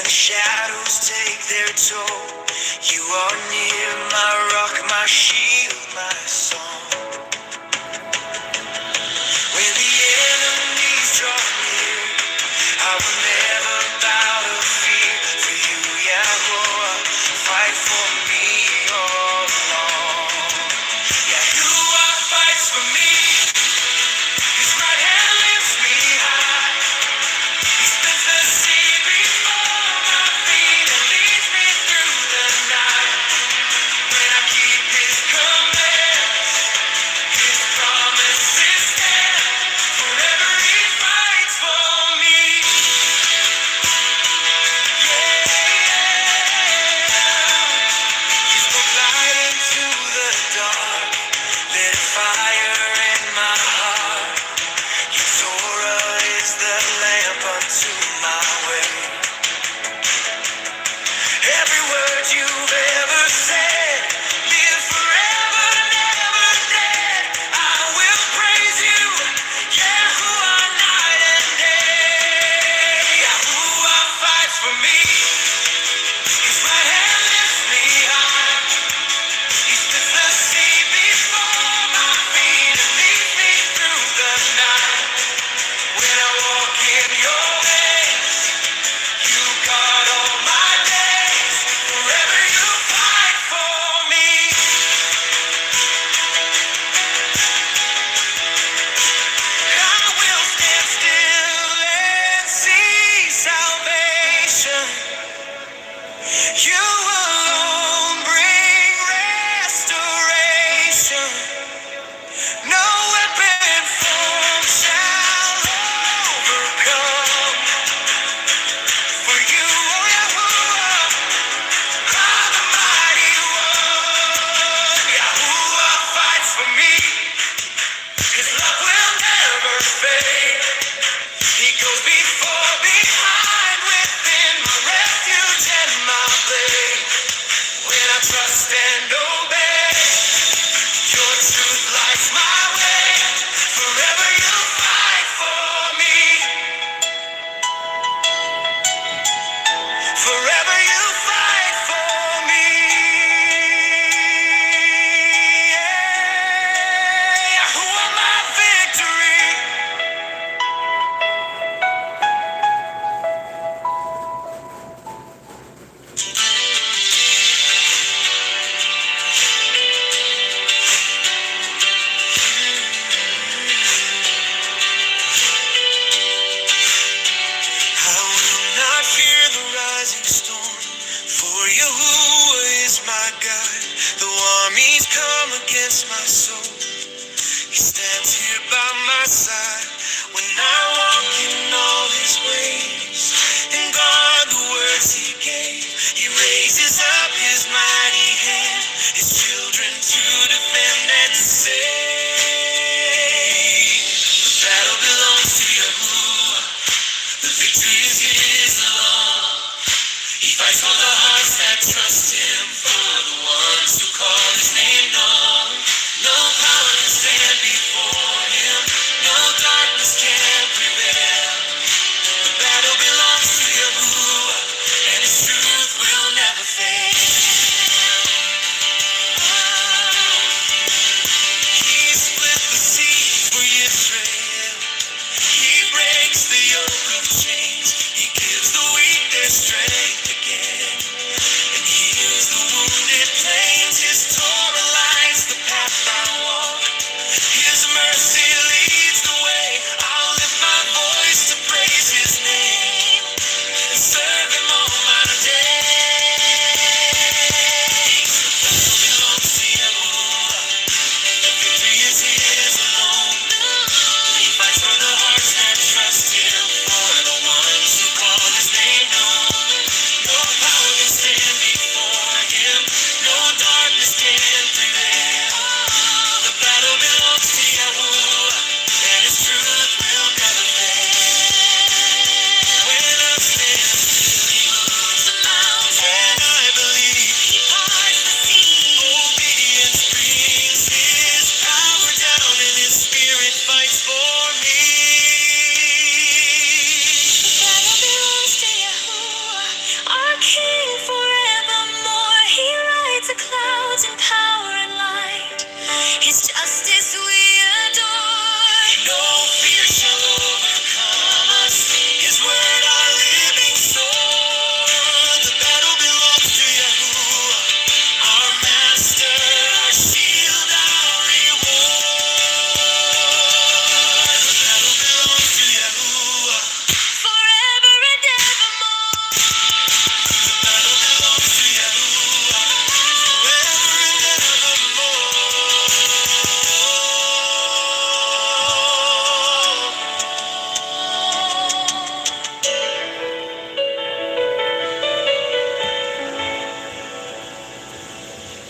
when the shadows take their toll. You are near, my rock, my shield, my song. When the enemies draw near, I will never bow to fear. For you, Yahweh, fight for me all along. Yahuwah fights for me. His right hand lifts me high. He splits the sea before my feet and leads me through the night.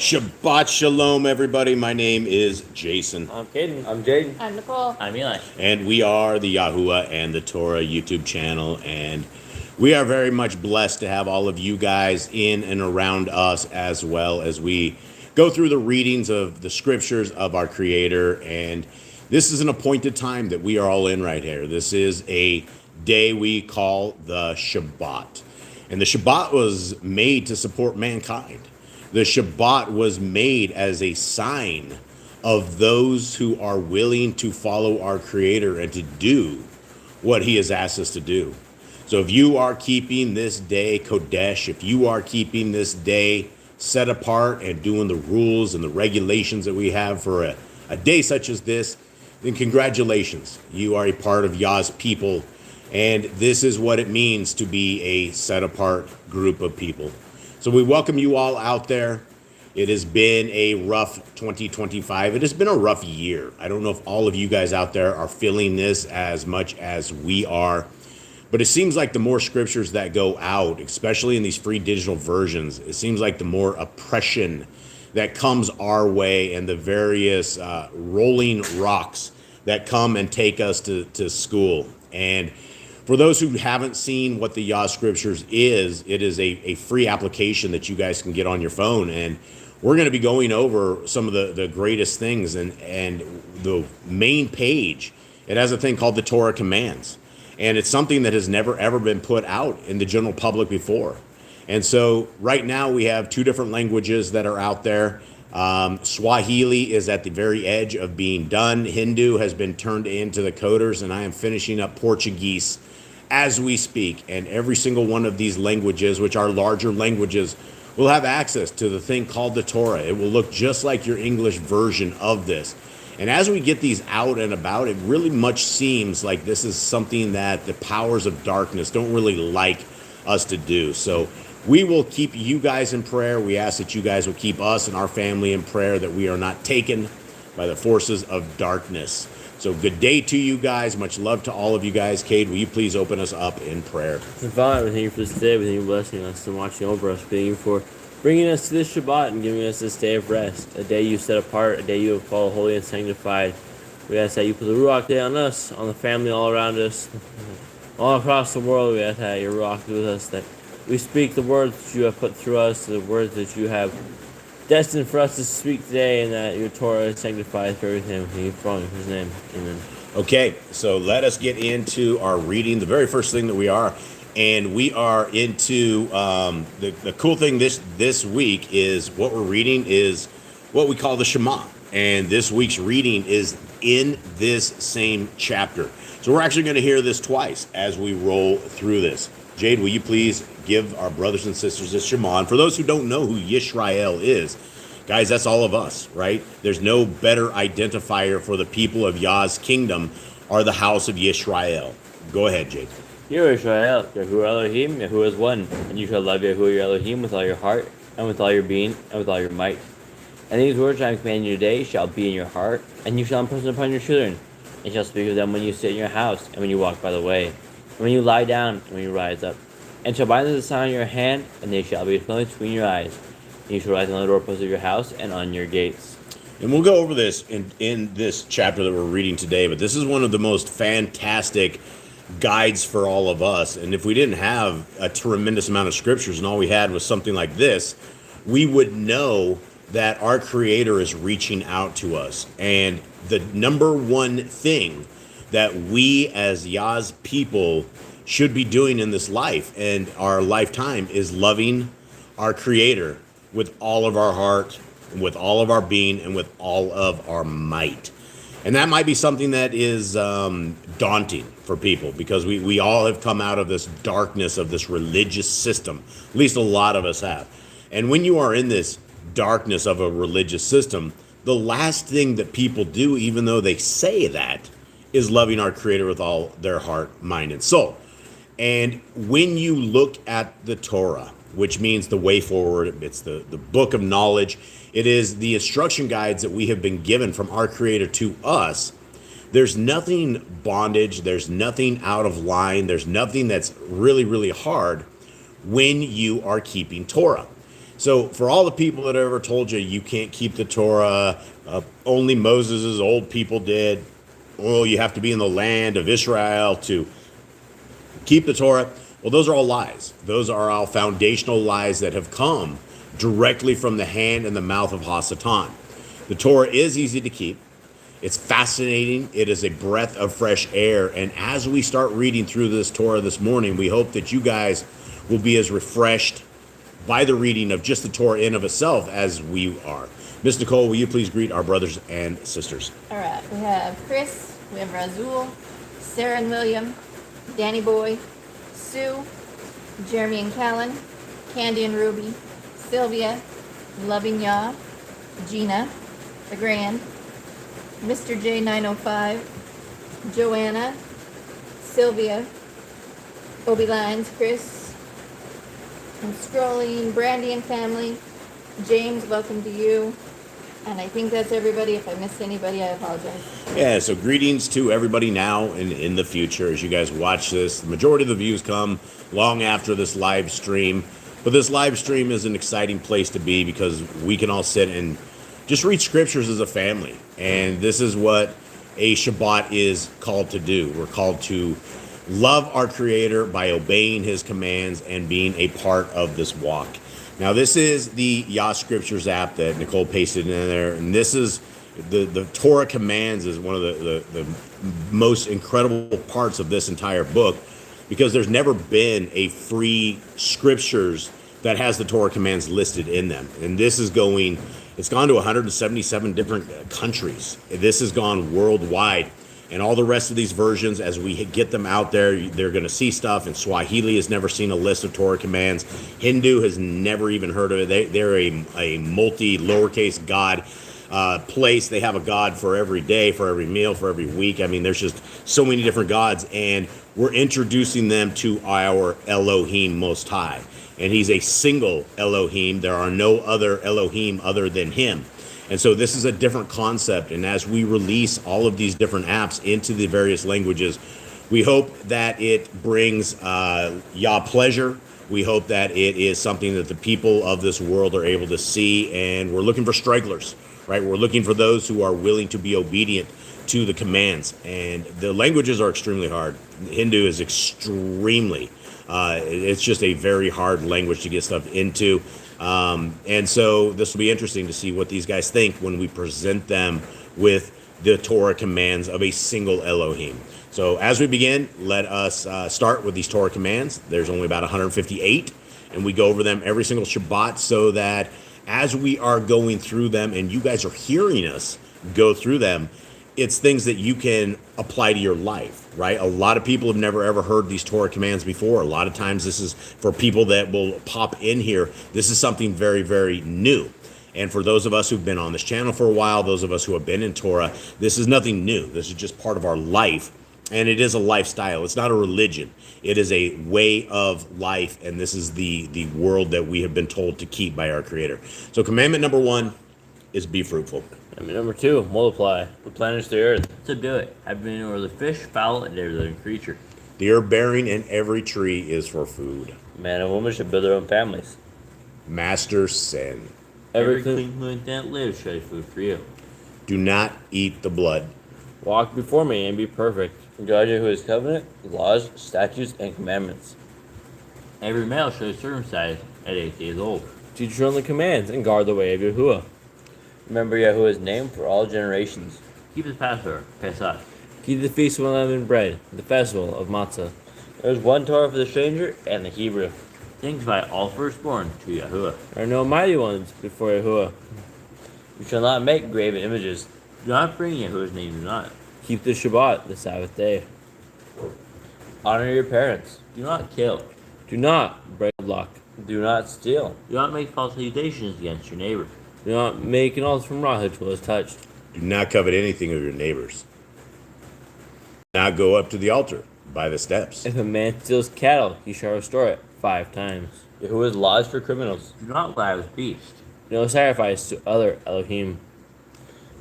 Shabbat Shalom, everybody. My name is Jason. I'm Caden. I'm Jaden. I'm Nicole. I'm Eli. And we are the Yahuwah and the Torah YouTube channel. And we are very much blessed to have all of you guys in and around us as well as we go through the readings of the scriptures of our Creator. And this is an appointed time that we are all in right here. This is a day we call the Shabbat. And the Shabbat was made to support mankind. The Shabbat was made as a sign of those who are willing to follow our Creator and to do what He has asked us to do. So if you are keeping this day Kodesh, if you are keeping this day set apart and doing the rules and the regulations that we have for a day such as this, then congratulations. You are a part of Yah's people, and this is what it means to be a set apart group of people. So we welcome you all out there. It has been a rough 2025. It has been a rough year. I don't know if all of you guys out there are feeling this as much as we are, but it seems like the more scriptures that go out, especially in these free digital versions, it seems like the more oppression that comes our way and the various rolling rocks that come and take us to school. And for those who haven't seen what the Yah Scriptures is, it is a free application that you guys can get on your phone. And we're going to be going over some of the greatest things. And the main page, it has a thing called the Torah commands. And it's something that has never, ever been put out in the general public before. And so right now we have two different languages that are out there. Swahili is at the very edge of being done. Hindu has been turned into the coders, and I am finishing up Portuguese as we speak. And every single one of these languages, which are larger languages, will have access to the thing called the Torah. It will look just like your English version of this. And as we get these out and about, it really much seems like this is something that the powers of darkness don't really like us to do. So we will keep you guys in prayer. We ask that you guys will keep us and our family in prayer, that we are not taken by the forces of darkness. So good day to you guys. Much love to all of you guys. Cade, will you please open us up in prayer? Father, we thank you for this day. We thank you for blessing us and watching over us. We thank you for bringing us to this Shabbat and giving us this day of rest, a day you set apart, a day you have called holy and sanctified. We ask that you put the Ruach day on us, on the family all around us, all across the world. We ask that your Ruach be with us, that we speak the words that you have put through us, the words that you have destined for us to speak today, and that your Torah is sanctified for everything. We thank you in His name. Amen. Okay, so let us get into our reading. The very first thing that we are, and we are into the cool thing this week is what we're reading is what we call the Shema. And this week's reading is in this same chapter. So we're actually going to hear this twice as we roll through this. Jade, will you please give our brothers and sisters this Shema? And for those who don't know who Yisrael is, guys, that's all of us, right? There's no better identifier for the people of Yah's kingdom are the house of Yisrael. Go ahead, Jade. Hear Israel, Yahuwah Elohim, Yahuwah is one, and you shall love Yahuwah your Elohim with all your heart, and with all your being, and with all your might. And these words I am commanding you today shall be in your heart, and you shall impress them upon your children, and shall speak of them when you sit in your house, and when you walk by the way, and when you lie down, and when you rise up. And shall bind them as a sign on your hand, and they shall be between your eyes. And you shall write them on the doorposts of your house and on your gates. And we'll go over this in this chapter that we're reading today, but this is one of the most fantastic guides for all of us. And if we didn't have a tremendous amount of scriptures and all we had was something like this, we would know that our Creator is reaching out to us. And the number one thing that we as Yah's people should be doing in this life and our lifetime is loving our Creator with all of our heart, with all of our being, and with all of our might. And that might be something that is daunting for people, because we all have come out of this darkness of this religious system. At least a lot of us have. And when you are in this darkness of a religious system, the last thing that people do, even though they say that, is loving our Creator with all their heart, mind, and soul. And when you look at the Torah, which means the way forward, it's the book of knowledge, it is the instruction guides that we have been given from our Creator to us. There's nothing bondage, there's nothing out of line, there's nothing that's really, really hard when you are keeping Torah. So for all the people that ever told you you can't keep the Torah, only Moses' old people did, oh, you have to be in the land of Israel to keep the Torah. Well, those are all lies. Those are all foundational lies that have come directly from the hand and the mouth of Hasatan. The Torah is easy to keep. It's fascinating. It is a breath of fresh air. And as we start reading through this Torah this morning, we hope that you guys will be as refreshed by the reading of just the Torah in of itself as we are. Miss Nicole, will you please greet our brothers and sisters? All right, we have Chris, we have Razul, Sarah and William, Danny Boy, Sue, Jeremy and Callan, Candy and Ruby, Sylvia, Loving Yah, Gina, The Grand, Mr. J905, Joanna, Sylvia, Obi Lines, Chris, I'm scrolling, Brandy and family, James, welcome to you. And I think that's everybody. If I missed anybody, I apologize. Yeah, so greetings to everybody now and in the future as you guys watch this. The majority of the views come long after this live stream. But this live stream is an exciting place to be because we can all sit and just read scriptures as a family. And this is what a Shabbat is called to do. We're called to love our Creator by obeying His commands and being a part of this walk. Now, this is the Yah Scriptures app that Nicole pasted in there, and this is the Torah commands is one of the most incredible parts of this entire book, because there's never been a free scriptures that has the Torah commands listed in them. And this is it's gone to 177 different countries. This has gone worldwide. And all the rest of these versions, as we get them out there, they're going to see stuff. And Swahili has never seen a list of Torah commands. Hindu has never even heard of it. They're a multi-lowercase God place. They have a God for every day, for every meal, for every week. I mean, there's just so many different gods. And we're introducing them to our Elohim Most High. And He's a single Elohim. There are no other Elohim other than Him. And so this is a different concept. And as we release all of these different apps into the various languages, we hope that it brings Yah pleasure. We hope that it is something that the people of this world are able to see. And we're looking for stragglers, right? We're looking for those who are willing to be obedient to the commands. And the languages are extremely hard. Hindu is extremely, it's just a very hard language to get stuff into. And so this will be interesting to see what these guys think when we present them with the Torah commands of a single Elohim. So as we begin, let us start with these Torah commands. There's only about 158, and we go over them every single Shabbat so that as we are going through them and you guys are hearing us go through them, it's things that you can apply to your life, right? A lot of people have never ever heard these Torah commands before. A lot of times this is for people that will pop in here. This is something very, very new. And for those of us who've been on this channel for a while, those of us who have been in Torah, this is nothing new. This is just part of our life. And it is a lifestyle. It's not a religion. It is a way of life. And this is the world that we have been told to keep by our Creator. So commandment number 1 is be fruitful. Number 2, multiply, replenish the earth. To do it, have dominion over the fish, fowl, and every living creature. The herb bearing in every tree is for food. Man and woman should build their own families. Master sin. Every clean plant that lives shall be food for you. Do not eat the blood. Walk before me and be perfect. Judge who is covenant, laws, statutes, and commandments. Every male shall be circumcised at 8 days old. Teach your only commands and guard the way of Yahuwah. Remember Yahuwah's name for all generations. Keep his Passover, Pesach. Keep the feast of unleavened bread, the festival of matzah. There is one Torah for the stranger and the Hebrew. Sanctify all firstborn to Yahuwah. There are no mighty ones before Yahuwah. You shall not make graven images. Do not bring Yahuwah's name, do not. Keep the Shabbat, the Sabbath day. Honor your parents. Do not kill. Do not break wedlock. Do not steal. Do not make false accusations against your neighbor. Do not make an altar from raw till it is touched. Do not covet anything of your neighbors. Do not go up to the altar by the steps. If a man steals cattle, he shall restore it 5 times. Yahuwah's laws for criminals. Do not lie with beasts. No sacrifice to other Elohim.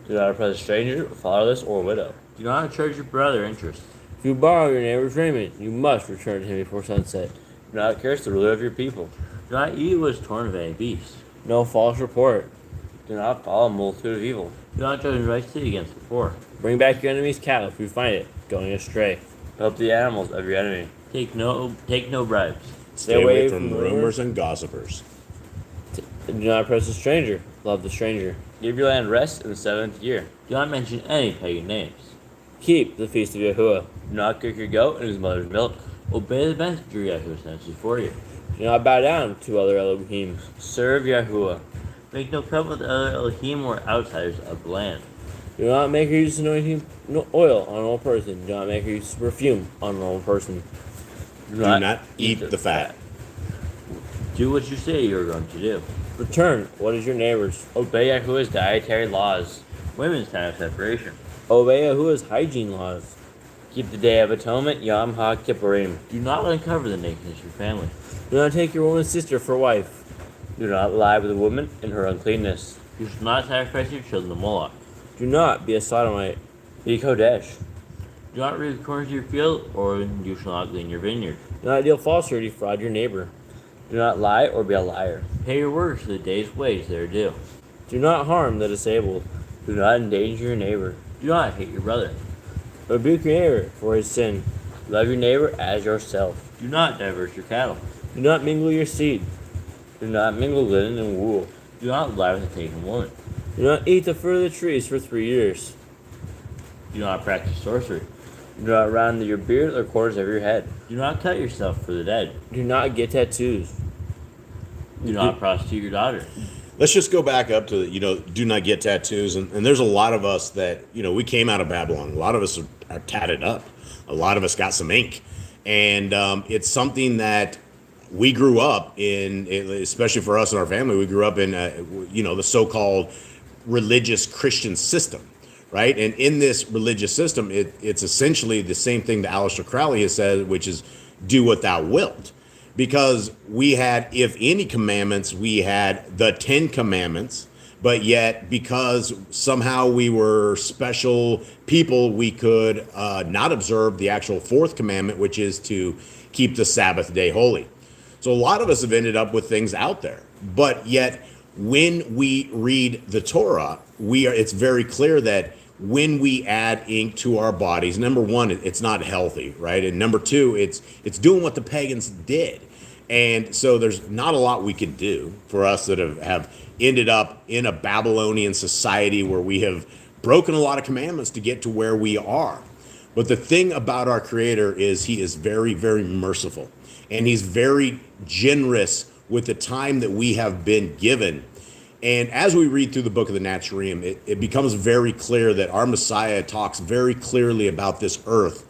Do not oppress a stranger, fatherless, or widow. Do not charge your brother interest. If you borrow your neighbor's raiment, you must return to him before sunset. Do not curse the ruler of your people. Do not eat what is torn of any beast. No false report. Do not follow a multitude of evil. Do not judge righteously against the poor. Bring back your enemy's cattle if you find it going astray. Help the animals of your enemy. Take no bribes. Stay away from rumors and gossipers. Do not oppress a stranger. Love the stranger. Give your land rest in the 7th year. Do not mention any pagan names. Keep the feast of Yahuwah. Do not cook your goat in his mother's milk. Obey the messenger Yahuwah sends before you. Do not bow down to other Elohim. Serve Yahuwah. Make no covenant with other Elohim or outsiders of the land. Do not make or use anointing oil on an old person. Do not make or use perfume on an old person. Do not eat the fat. Do what you say you are going to do. Return what is your neighbor's. Obey Yahuwah's dietary laws. Women's time of separation. Obey Yahuwah's hygiene laws. Keep the Day of Atonement, Yom HaKippurim. Do not uncover the nakedness of your family. Do not take your woman's sister for wife. Do not lie with a woman in her uncleanness. You should not sacrifice your children to Moloch. Do not be a sodomite. Be Kodesh. Do not reap corn to your field, or you shall not glean your vineyard. Do not deal falsehood or defraud your neighbor. Do not lie or be a liar. Pay your workers for the day's wage they are due. Do not harm the disabled. Do not endanger your neighbor. Do not hate your brother. Rebuke your neighbor for his sin. Love your neighbor as yourself. Do not divert your cattle. Do not mingle your seed. Do not mingle linen and wool. Do not lie with a taken woman. Do not eat the fruit of the trees for 3 years. Do not practice sorcery. Do not round your beard or corners of your head. Do not cut yourself for the dead. Do not get tattoos. Do not prostitute your daughter. Let's just go back up to, do not get tattoos. And there's a lot of us that, we came out of Babylon. A lot of us are tatted up. A lot of us got some ink. And it's something that we grew up in, especially for us and our family, we grew up in, the so-called religious Christian system, right? And in this religious system, it's essentially the same thing that Aleister Crowley has said, which is do what thou wilt. Because we had, if any commandments, we had the 10 commandments, but yet because somehow we were special people, we could not observe the actual 4th commandment, which is to keep the Sabbath day holy. So a lot of us have ended up with things out there, but yet when we read the Torah, it's very clear that when we add ink to our bodies, number one, it's not healthy, right? And number two, it's doing what the pagans did. And so there's not a lot we can do for us that have ended up in a Babylonian society where we have broken a lot of commandments to get to where we are. But the thing about our Creator is he is very, very merciful. And he's very generous with the time that we have been given. And as we read through the book of the Nazarene, it becomes very clear that our Messiah talks very clearly about this earth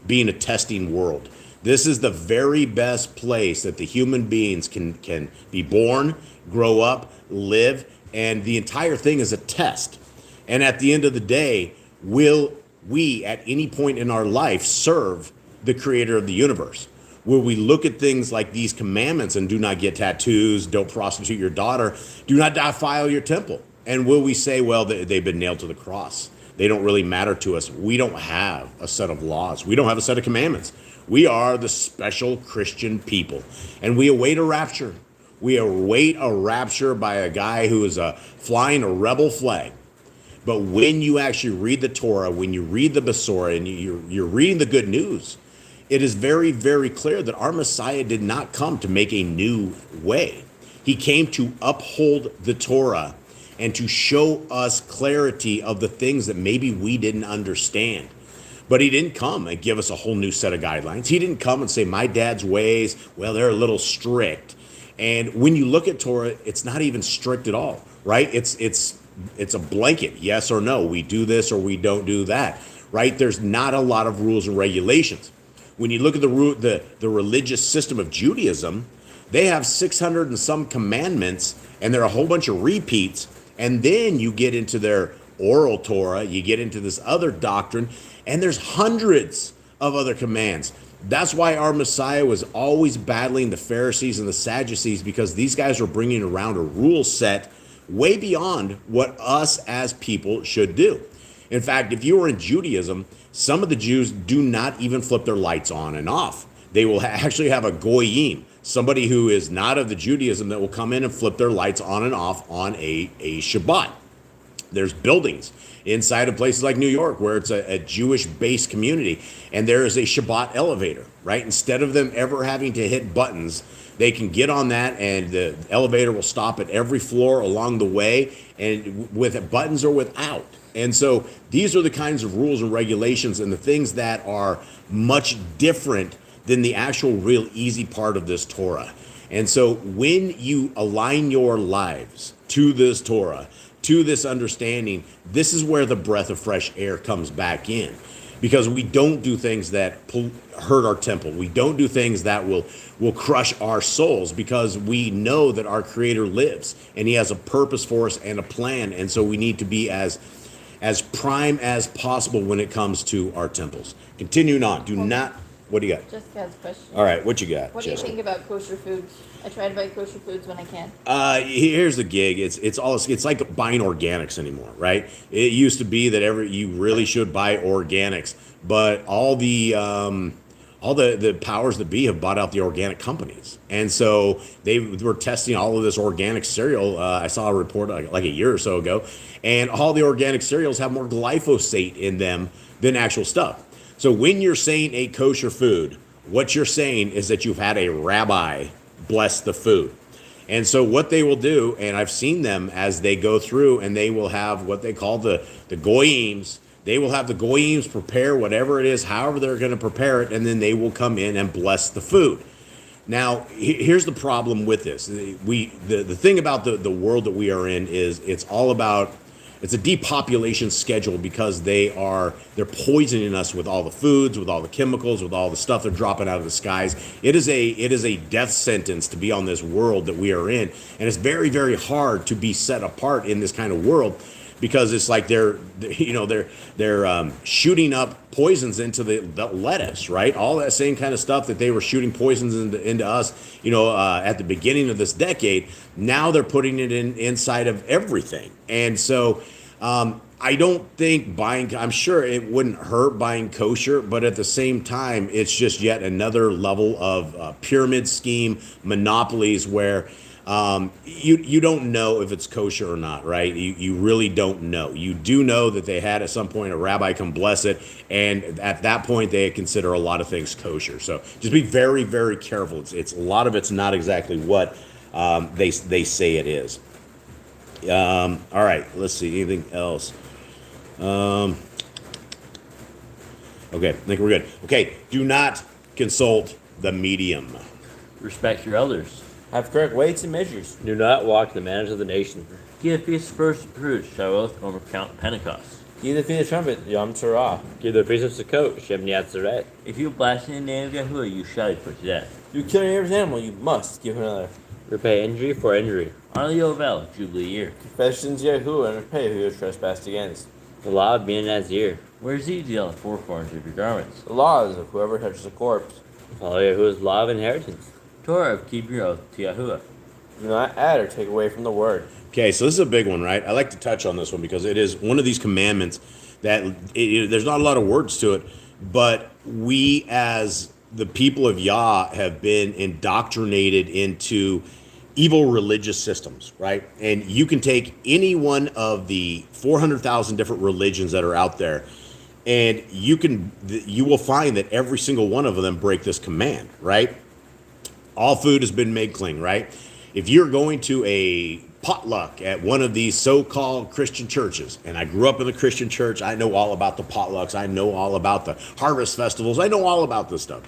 being a testing world. This is the very best place that the human beings can be born, grow up, live, and the entire thing is a test. And at the end of the day, will we at any point in our life serve the Creator of the universe? Will we look at things like these commandments and do not get tattoos, don't prostitute your daughter, do not defile your temple? And will we say, well, they've been nailed to the cross. They don't really matter to us. We don't have a set of laws. We don't have a set of commandments. We are the special Christian people. And we await a rapture. We await a rapture by a guy who is flying a rebel flag. But when you actually read the Torah, when you read the Basora, and you're reading the good news, it is very, very clear that our Messiah did not come to make a new way. He came to uphold the Torah and to show us clarity of the things that maybe we didn't understand. But he didn't come and give us a whole new set of guidelines. He didn't come and say, my dad's ways, well, they're a little strict. And when you look at Torah, it's not even strict at all, right? It's a blanket, yes or no. We do this or we don't do that, right? There's not a lot of rules and regulations. When you look at the religious system of Judaism, they have 600 and some commandments, and there are a whole bunch of repeats. And then you get into their oral Torah, you get into this other doctrine, and there's hundreds of other commands. That's why our Messiah was always battling the Pharisees and the Sadducees, because these guys were bringing around a rule set way beyond what us as people should do. In fact, if you were in Judaism, some of the Jews do not even flip their lights on and off. They will actually have a goyim, somebody who is not of the Judaism, that will come in and flip their lights on and off on a Shabbat. There's buildings inside of places like New York where it's a Jewish-based community, and there is a Shabbat elevator, right? Instead of them ever having to hit buttons, they can get on that, and the elevator will stop at every floor along the way, and with buttons or without. And so these are the kinds of rules and regulations and the things that are much different than the actual real easy part of this Torah. And so when you align your lives to this Torah, to this understanding, this is where the breath of fresh air comes back in. Because we don't do things that hurt our temple. We don't do things that will crush our souls, because we know that our Creator lives and He has a purpose for us and a plan. And so we need to be as prime as possible when it comes to our temples. Continuing on, do not. What do you got? Jessica's question. All right, what you got? What do you think about kosher foods? I try to buy kosher foods when I can. Here's the gig. It's like buying organics anymore, right? It used to be that you really should buy organics, but all the powers that be have bought out the organic companies, and so they were testing all of this organic cereal. I saw a report like a year or so ago, and all the organic cereals have more glyphosate in them than actual stuff. So when you're saying a kosher food, what you're saying is that you've had a rabbi bless the food. And so what they will do, and I've seen them as they go through, and they will have what they call the goyims. They will have the goyims prepare whatever it is, however they're going to prepare it, and then they will come in and bless the food. Now, here's the problem with this. The thing about the world that we are in is it's a depopulation schedule, because they're poisoning us with all the foods, with all the chemicals, with all the stuff they're dropping out of the skies. It is a death sentence to be on this world that we are in, and it's very, very hard to be set apart in this kind of world, because it's like they're shooting up poisons into the lettuce, right? All that same kind of stuff that they were shooting poisons into us, at the beginning of this decade. Now they're putting it inside of everything, and so I don't think I'm sure it wouldn't hurt buying kosher, but at the same time, it's just yet another level of pyramid scheme monopolies where. You don't know if it's kosher or not, right? You really don't know. You do know that they had at some point a rabbi come bless it, and at that point they consider a lot of things kosher. So just be very, very careful. It's a lot of it's not exactly what they say it is. All right, let's see. Anything else? Okay, I think we're good. Okay, do not consult the medium. Respect your elders. Have correct weights and measures. Do not walk in the manners of the nation. Give the feast of first fruits, Shavuot, over Pentecost. Give the feet of trumpet, Yom Torah. Give the feast of Sukkot, Shem Yatzeret. If you blaspheme the name of Yahuwah, you shall be put to death. You kill your neighbor's animal, you must give him another. Repay injury for injury. Honor the Yovel, Jubilee year. Confessions Yahuwah, and repay who you have trespassed against. The law of being Nazir. Wear Zedil the four corners of your garments. The laws of whoever touches a corpse. Follow Yahuwah's law of inheritance. Torah of keep your oath to Yahuwah. Do not add or take away from the word. Okay, so this is a big one, right? I like to touch on this one because it is one of these commandments that there's not a lot of words to it, but we as the people of Yah have been indoctrinated into evil religious systems, right? And you can take any one of the 400,000 different religions that are out there, and you will find that every single one of them break this command, right? All food has been made clean, right? If you're going to a potluck at one of these so-called Christian churches, and I grew up in the Christian church, I know all about the potlucks, I know all about the harvest festivals, I know all about this stuff.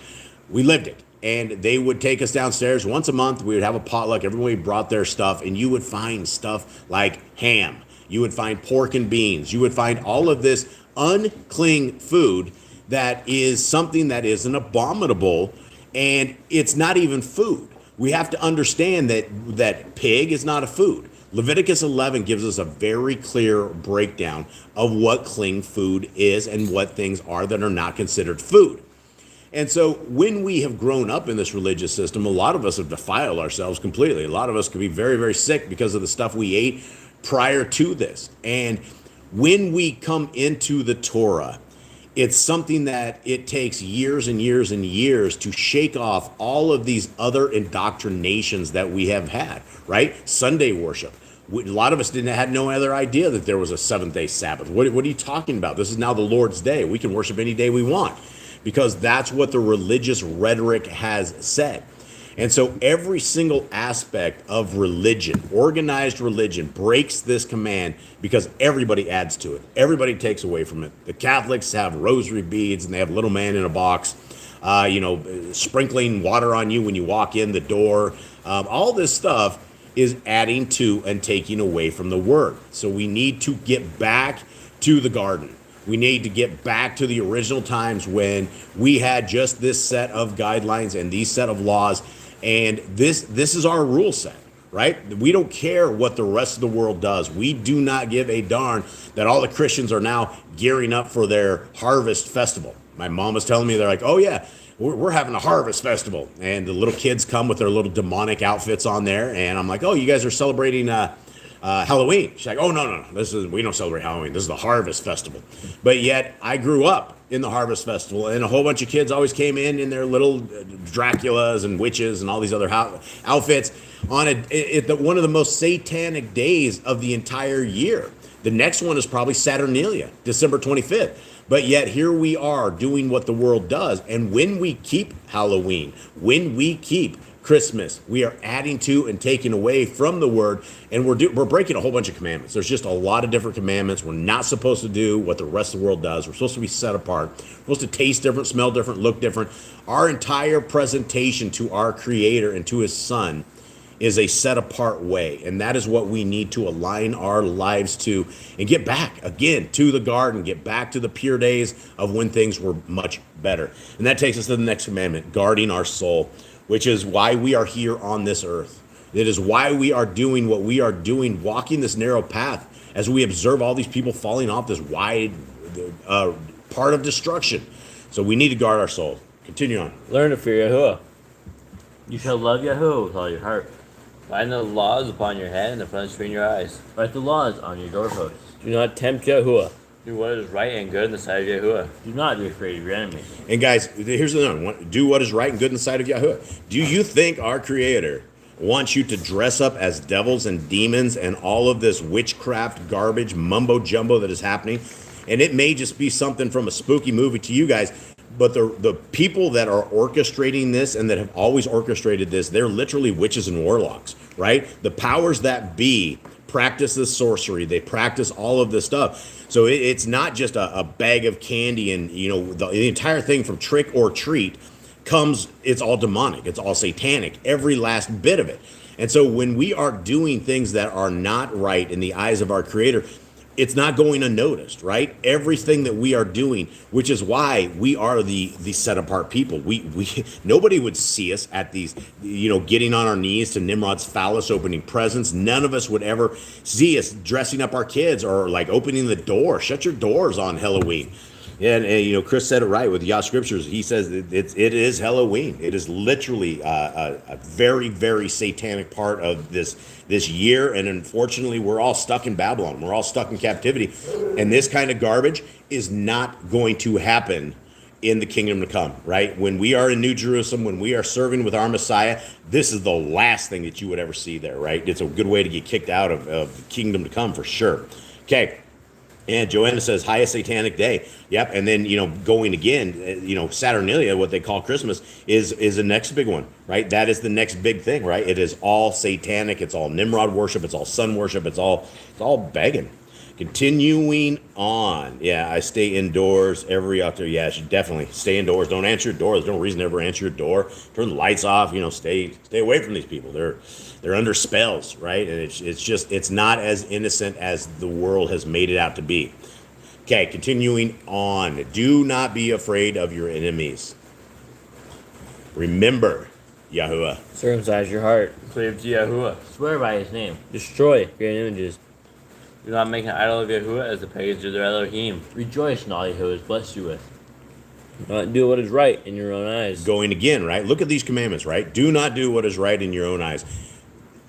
We lived it. And they would take us downstairs once a month. We would have a potluck. Everybody brought their stuff, and you would find stuff like ham. You would find pork and beans. You would find all of this unclean food that is something that is an abominable, and it's not even food. We have to understand that pig is not a food. Leviticus 11 gives us a very clear breakdown of what clean food is and what things are that are not considered food. And so when we have grown up in this religious system, a lot of us have defiled ourselves completely. A lot of us could be very, very sick because of the stuff we ate prior to this. And when we come into the Torah, It's something that it takes years and years and years to shake off all of these other indoctrinations that we have had, right? Sunday worship. A lot of us had no other idea that there was a seventh-day Sabbath. What are you talking about? This is now the Lord's day. We can worship any day we want because that's what the religious rhetoric has said. And so every single aspect of religion, organized religion, breaks this command because everybody adds to it. Everybody takes away from it. The Catholics have rosary beads and they have little man in a box, sprinkling water on you when you walk in the door. All this stuff is adding to and taking away from the word. So we need to get back to the garden. We need to get back to the original times when we had just this set of guidelines and these set of laws. And this is our rule set, right? We don't care what the rest of the world does. We do not give a darn that all the Christians are now gearing up for their harvest festival. My mom was telling me, they're like, oh yeah, we're having a harvest festival. And the little kids come with their little demonic outfits on there. And I'm like, oh, you guys are celebrating Halloween. She's like, oh, no. We don't celebrate Halloween. This is the harvest festival. But yet I grew up in the harvest festival, and a whole bunch of kids always came in their little Draculas and witches and all these other outfits on one of the most satanic days of the entire year. The next one is probably Saturnalia, December 25th. But yet here we are doing what the world does. And when we keep Halloween, when we keep Christmas, we are adding to and taking away from the word, and we're breaking a whole bunch of commandments. There's just a lot of different commandments. We're not supposed to do what the rest of the world does. We're supposed to be set apart. We're supposed to taste different, smell different, look different. Our entire presentation to our Creator and to His Son is a set apart way, and that is what we need to align our lives to and get back again to the garden, get back to the pure days of when things were much better. And that takes us to the next commandment, guarding our soul, which is why we are here on this earth. It is why we are doing what we are doing, walking this narrow path as we observe all these people falling off this wide part of destruction. So we need to guard our soul. Continue on. Learn to fear Yahuwah. You shall love Yahuwah with all your heart. Bind the laws upon your head and the plans between your eyes. Write the laws on your doorposts. Do not tempt Yahuwah. Do what is right and good in the sight of Yahuwah. Do not be afraid of your enemies. And guys, here's the one. Do what is right and good in the sight of Yahuwah. Do you think our Creator wants you to dress up as devils and demons and all of this witchcraft garbage mumbo jumbo that is happening? And it may just be something from a spooky movie to you guys, but the people that are orchestrating this and that have always orchestrated this, they're literally witches and warlocks, right? The powers that be practice this sorcery. They practice all of this stuff. So it's not just a bag of candy and, the entire thing from trick or treat it's all demonic. It's all satanic, every last bit of it. And so when we are doing things that are not right in the eyes of our Creator, it's not going unnoticed, right? Everything that we are doing, which is why we are the set apart people. We nobody would see us at these, getting on our knees to Nimrod's phallus, opening presents. None of us would ever see us dressing up our kids or like opening the door. Shut your doors on Halloween. And Chris said it right with Yah Scriptures. He says it is Halloween. It is literally a very, very satanic part of this year. And unfortunately, we're all stuck in Babylon. We're all stuck in captivity. And this kind of garbage is not going to happen in the kingdom to come, right? When we are in New Jerusalem, when we are serving with our Messiah, this is the last thing that you would ever see there, right? It's a good way to get kicked out of the kingdom to come for sure. Okay. And Joanna says, highest satanic day. Yep. And then, going again, Saturnalia, what they call Christmas, is the next big one, right? That is the next big thing, right? It is all satanic. It's all Nimrod worship. It's all sun worship. It's all begging. Continuing on. Yeah, I stay indoors every October. Yeah, I should definitely stay indoors. Don't answer your door. There's no reason to ever answer your door. Turn the lights off. Stay away from these people. They're under spells, right? And it's not as innocent as the world has made it out to be. Okay, continuing on. Do not be afraid of your enemies. Remember Yahuwah. Circumcise your heart. Cleave to Yahuwah. Swear by his name. Destroy graven images. Do not make an idol of Yahuwah as the pagans do their Elohim. Rejoice in all Yahuwah has blessed you with. Do not do what is right in your own eyes. Going again, right? Look at these commandments, right? Do not do what is right in your own eyes.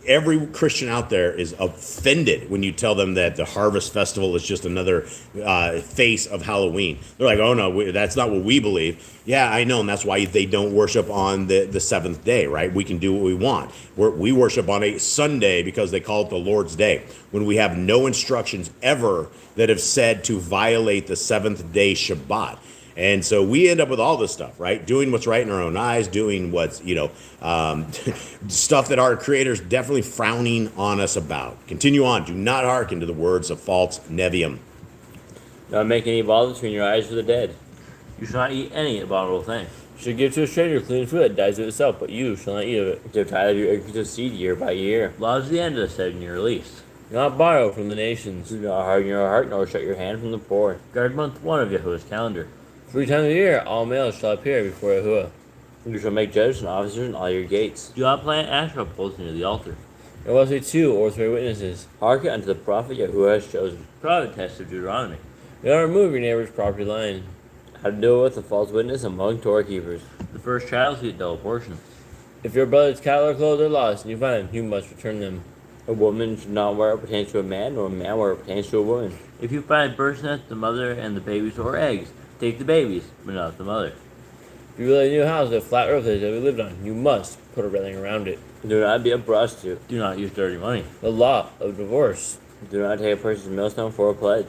every Christian out there is offended when you tell them that the harvest festival is just another face of Halloween. They're like, oh no, that's not what we believe. Yeah, I know, and that's why they don't worship on the seventh day, right? We can do what we want. We worship on a Sunday because they call it the Lord's Day, when we have no instructions ever that have said to violate the seventh day Shabbat. And so we end up with all this stuff, right? Doing what's right in our own eyes, doing what's, stuff that our Creator's definitely frowning on us about. Continue on. Do not hearken to the words of false Nevi'im. Don't make any vows between your eyes for the dead. You shall not eat any abominable thing. You should give to a stranger clean food that dies of itself, but you shall not eat of it. Give tithe of your increase of seed year by year. Laws at the end of the 7-year lease. Do not borrow from the nations. Do not harden your heart, nor shut your hand from the poor. Guard month 1 of Yahuwah's calendar. 3 times a year, all males shall appear before Yahuwah. You shall make judges and officers in all your gates. Do not plant Asherah poles near the altar. There must be 2 or 3 witnesses. Hearken unto the prophet Yahuwah has chosen. Private test of Deuteronomy. Do not remove your neighbor's property line. How to deal with a false witness among Torah keepers. The first child to get double portions. If your brother's cattle or clothes are lost and you find them, you must return them. A woman should not wear what pertains to a man, nor a man wear what pertains to a woman. If you find bird's nest, the mother and the babies, or eggs, take the babies, but not the mother. If you build a new house with a flat roof that we lived on, you must put a railing around it. Do not be a prostitute. Do not use dirty money. The law of divorce. Do not take a person's millstone for a pledge.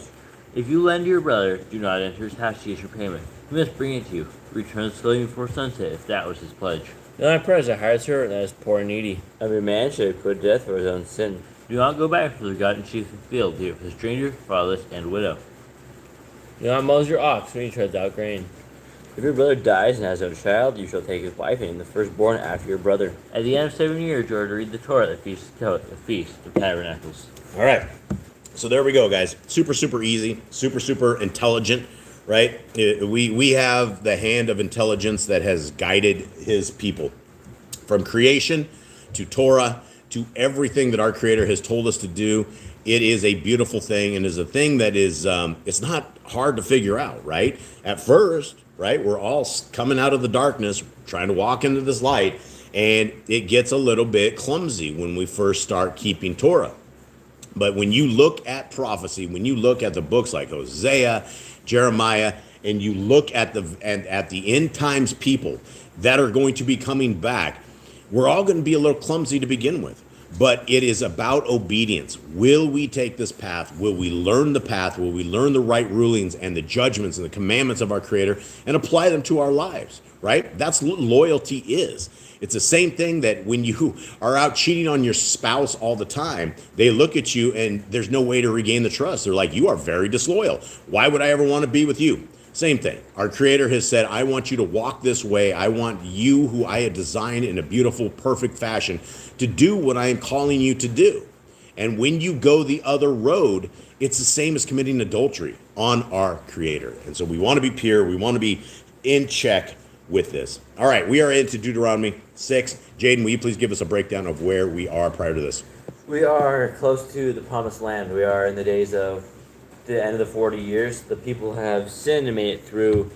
If you lend to your brother, do not enter his house to get your payment. He must bring it to you. Return the slave before sunset if that was his pledge. Do not praise a hired servant that is poor and needy. Every man should put to death for his own sin. Do not go back to the gotten sheep in the field, dear, for the stranger, fatherless, and widow. Do not muzzle your ox when he treads out grain. If your brother dies and has no child, you shall take his wife and the firstborn after your brother. At the end of 7 years, you are to read the Torah at the Feast of Tabernacles. All right. So there we go, guys. Super, super easy. Super, super intelligent, right? We have the hand of intelligence that has guided his people. From creation to Torah to everything that our Creator has told us to do. It is a beautiful thing, and is a thing that is, it's not hard to figure out, right? At first, right, we're all coming out of the darkness, trying to walk into this light, and it gets a little bit clumsy when we first start keeping Torah. But when you look at prophecy, when you look at the books like Hosea, Jeremiah, and you look at the end times people that are going to be coming back, we're all going to be a little clumsy to begin with. But it is about obedience. Will we take this path? Will we learn the path? Will we learn the right rulings and the judgments and the commandments of our Creator and apply them to our lives, right? That's what loyalty is. It's the same thing that when you are out cheating on your spouse all the time, they look at you and there's no way to regain the trust. They're like, you are very disloyal. Why would I ever want to be with you? Same thing. Our Creator has said, I want you to walk this way. I want you, who I have designed in a beautiful, perfect fashion, to do what I am calling you to do. And when you go the other road, it's the same as committing adultery on our Creator. And so we want to be pure. We want to be in check with this. All right, we are into Deuteronomy 6. Jaden, will you please give us a breakdown of where we are prior to this? We are close to the promised land. We are in the days of the end of the 40 years. The people have sinned and made it through.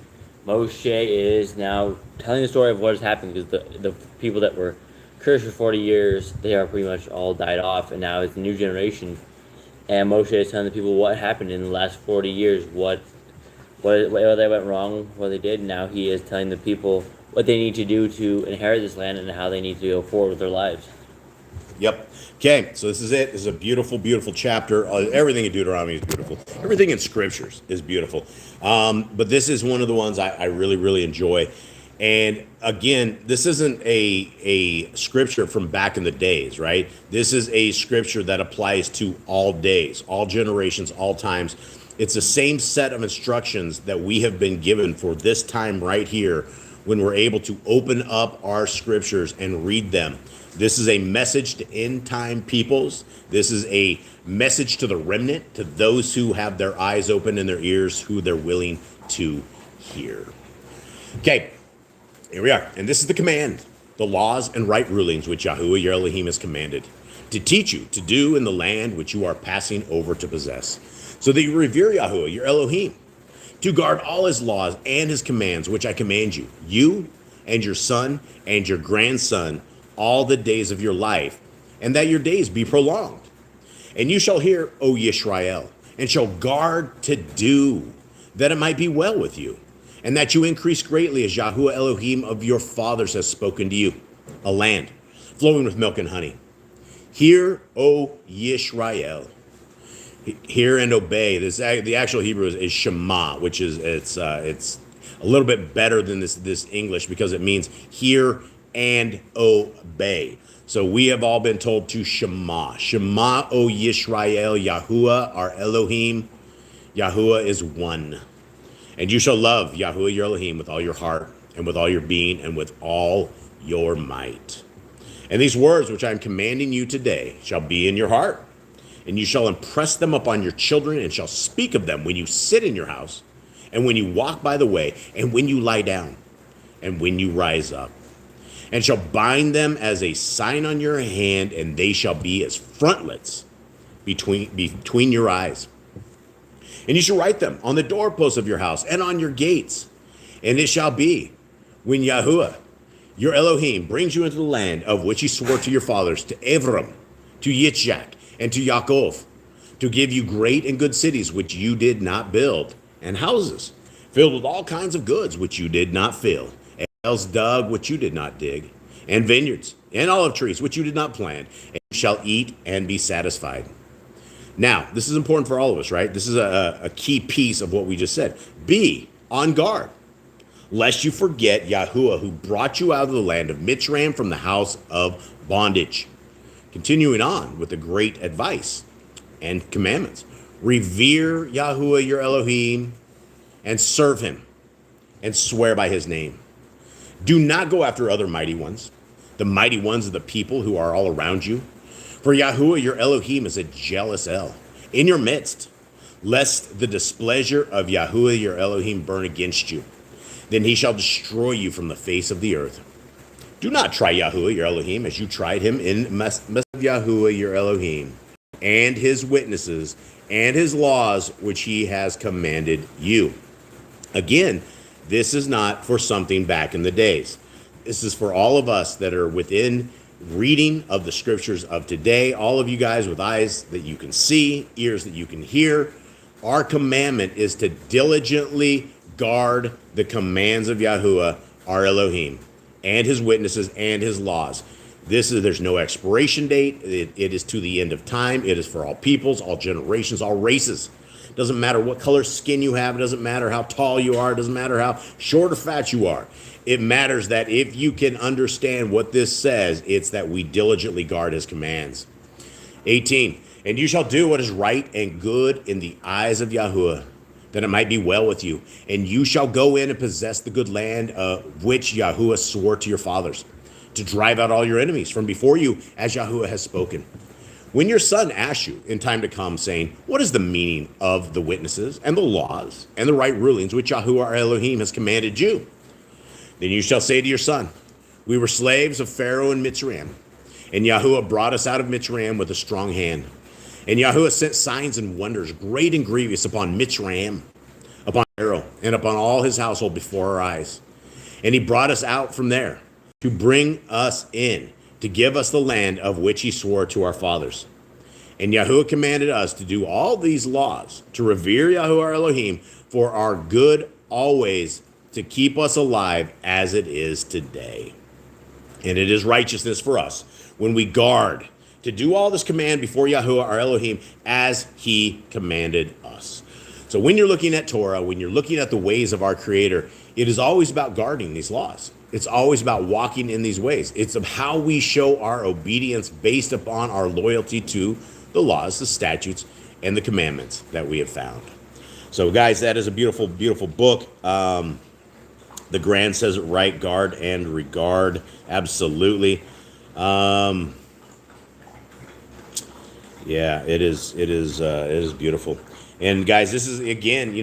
Moshe is now telling the story of what has happened, because the people that were cursed for 40 years, they are pretty much all died off, and now it's a new generation. And Moshe is telling the people what happened in the last 40 years, what they went wrong, what they did. Now he is telling the people what they need to do to inherit this land and how they need to go forward with their lives. Yep. Okay, so this is it. This is a beautiful, beautiful chapter. Everything in Deuteronomy is beautiful. Everything in Scriptures is beautiful. But this is one of the ones I really, really enjoy. And again, this isn't a scripture from back in the days, right? This is a scripture that applies to all days, all generations, all times. It's the same set of instructions that we have been given for this time right here, when we're able to open up our scriptures and read them. This is a message to end time peoples. This is a message to the remnant, to those who have their eyes open and their ears, who they're willing to hear. Okay, here we are. And this is the command, the laws and right rulings which Yahuwah your Elohim has commanded, to teach you to do in the land which you are passing over to possess, so that you revere Yahuwah your Elohim, to guard all his laws and his commands which I command you, you and your son and your grandson, all the days of your life, and that your days be prolonged. And you shall hear, O Yisrael, and shall guard to do, that it might be well with you, and that you increase greatly as Yahuwah Elohim of your fathers has spoken to you, a land flowing with milk and honey. Hear, O Yisrael. Hear and obey. The actual Hebrew is Shema, which is it's a little bit better than this English because it means hear and obey. So we have all been told to Shema. Shema, O Yisrael, Yahuwah, our Elohim. Yahuwah is one. And you shall love Yahuwah your Elohim with all your heart and with all your being and with all your might. And these words which I am commanding you today shall be in your heart, and you shall impress them upon your children, and shall speak of them when you sit in your house, and when you walk by the way, and when you lie down, and when you rise up. And shall bind them as a sign on your hand, and they shall be as frontlets between your eyes. And you shall write them on the doorposts of your house and on your gates. And it shall be, when Yahuwah, your Elohim, brings you into the land of which he swore to your fathers, to Avram, to Yitzchak, and to Yaakov, to give you great and good cities which you did not build, and houses filled with all kinds of goods which you did not fill, and wells dug which you did not dig, and vineyards and olive trees which you did not plant, and you shall eat and be satisfied. Now, this is important for all of us, right? This is a key piece of what we just said. Be on guard, lest you forget Yahuwah, who brought you out of the land of Mitzrayim from the house of bondage. Continuing on with the great advice and commandments. Revere Yahuwah your Elohim and serve him and swear by his name. Do not go after other mighty ones, the mighty ones of the people who are all around you. For Yahuwah your Elohim is a jealous El in your midst, lest the displeasure of Yahuwah your Elohim burn against you. Then he shall destroy you from the face of the earth. Do not try Yahuwah your Elohim as you tried him in Mess of Yahuwah your Elohim, and his witnesses, and his laws which he has commanded you. Again, this is not for something back in the days. This is for all of us that are within reading of the scriptures of today. All of you guys with eyes that you can see, ears that you can hear. Our commandment is to diligently guard the commands of Yahuwah, our Elohim, and his witnesses and his laws. There's no expiration date. It is to the end of time. It is for all peoples, all generations, all races. It doesn't matter what color skin you have. It doesn't matter how tall you are. It doesn't matter how short or fat you are. It matters that if you can understand what this says, it's that we diligently guard his commands. 18, and you shall do what is right and good in the eyes of Yahuwah, that it might be well with you. And you shall go in and possess the good land which Yahuwah swore to your fathers, to drive out all your enemies from before you, as Yahuwah has spoken. When your son asks you in time to come, saying, what is the meaning of the witnesses and the laws and the right rulings which Yahuwah our Elohim has commanded you? Then you shall say to your son, we were slaves of Pharaoh and Mitzrayim, and Yahuwah brought us out of Mitzrayim with a strong hand. And Yahuwah sent signs and wonders, great and grievous, upon Mitzrayim, upon Pharaoh, and upon all his household before our eyes. And he brought us out from there to bring us in, to give us the land of which he swore to our fathers. And Yahuwah commanded us to do all these laws, to revere Yahuwah our Elohim for our good always, to keep us alive as it is today. And it is righteousness for us when we guard to do all this command before Yahuwah our Elohim as he commanded us. So when you're looking at Torah, when you're looking at the ways of our Creator, it is always about guarding these laws. It's always about walking in these ways. It's of how we show our obedience based upon our loyalty to the laws, the statutes, and the commandments that we have found. So guys, that is a beautiful, beautiful book. The Grand says it right, guard and regard. Absolutely. Yeah, it is beautiful. And guys, this is, again,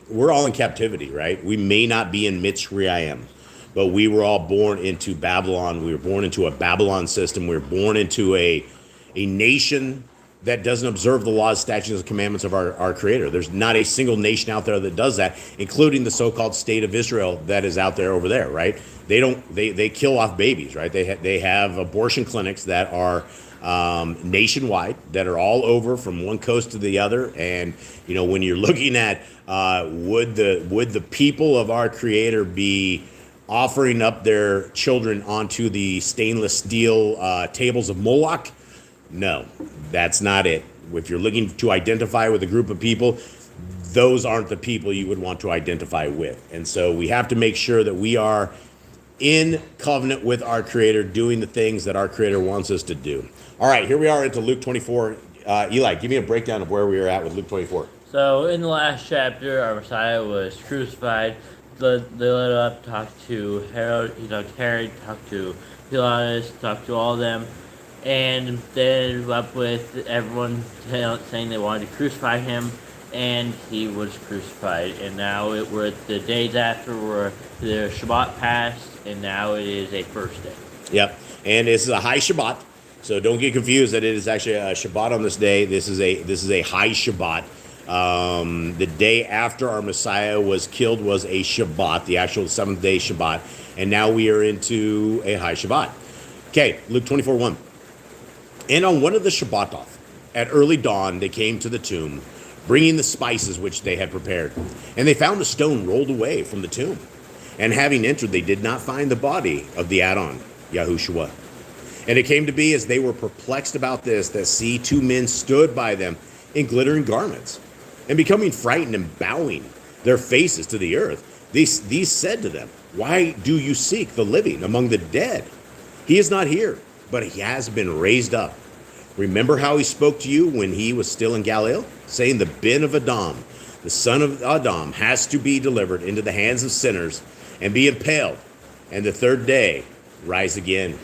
we're all in captivity, right? We may not be in Mitzrayim, but we were all born into Babylon. We were born into a Babylon system. We were born into a nation that doesn't observe the laws, statutes, and commandments of our Creator. There's not a single nation out there that does that, including the so-called state of Israel that is out there over there, right? They kill off babies, right? They have abortion clinics that are nationwide that are all over from one coast to the other. And when you're looking at would the people of our Creator be offering up their children onto the stainless steel tables of Moloch? No, that's not it. If you're looking to identify with a group of people, those aren't the people you would want to identify with. And so we have to make sure that we are in covenant with our Creator, doing the things that our Creator wants us to do. All right, here we are into Luke 24. Eli, give me a breakdown of where we are at with Luke 24. So in the last chapter, our Messiah was crucified. They led up, talked to Herod, talked to Pilatus, talked to all of them, and they ended up with everyone saying they wanted to crucify him, and he was crucified. And now we're the days after where the Shabbat passed, and now it is a first day. Yep, and this is a high Shabbat, so don't get confused that it is actually a Shabbat on this day. This is a high Shabbat. The day after our Messiah was killed was a Shabbat, the actual 7th day Shabbat, and now we are into a high Shabbat. Okay, Luke 24:1. And on one of the Shabbatoth, at early dawn, they came to the tomb, bringing the spices which they had prepared. And they found the stone rolled away from the tomb. And having entered, they did not find the body of the Adon, Yahushua. And it came to be, as they were perplexed about this, that see, 2 men stood by them in glittering garments. And becoming frightened and bowing their faces to the earth, these said to them, "Why do you seek the living among the dead? He is not here, but he has been raised up. Remember how he spoke to you when he was still in Galilee, saying, the Ben of Adam, the son of Adam, has to be delivered into the hands of sinners and be impaled, and the 3rd day rise again."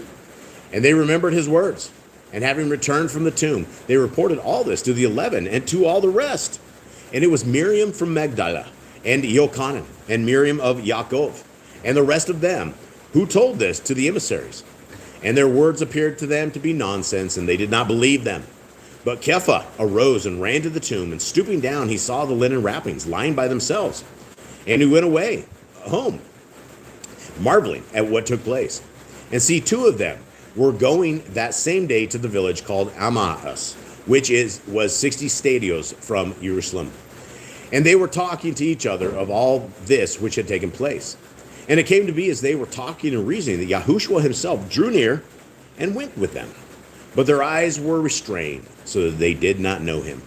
And they remembered his words. And having returned from the tomb, they reported all this to the 11 and to all the rest. And it was Miriam from Magdala, and Yochanan, and Miriam of Yaakov, and the rest of them, who told this to the emissaries. And their words appeared to them to be nonsense, and they did not believe them. But Kepha arose and ran to the tomb, and stooping down, he saw the linen wrappings lying by themselves. And he went away home, marveling at what took place. And see, 2 of them were going that same day to the village called Emmaus, which was 60 stadios from Jerusalem. And they were talking to each other of all this which had taken place. And it came to be, as they were talking and reasoning, that Yahushua himself drew near and went with them. But their eyes were restrained, so that they did not know him.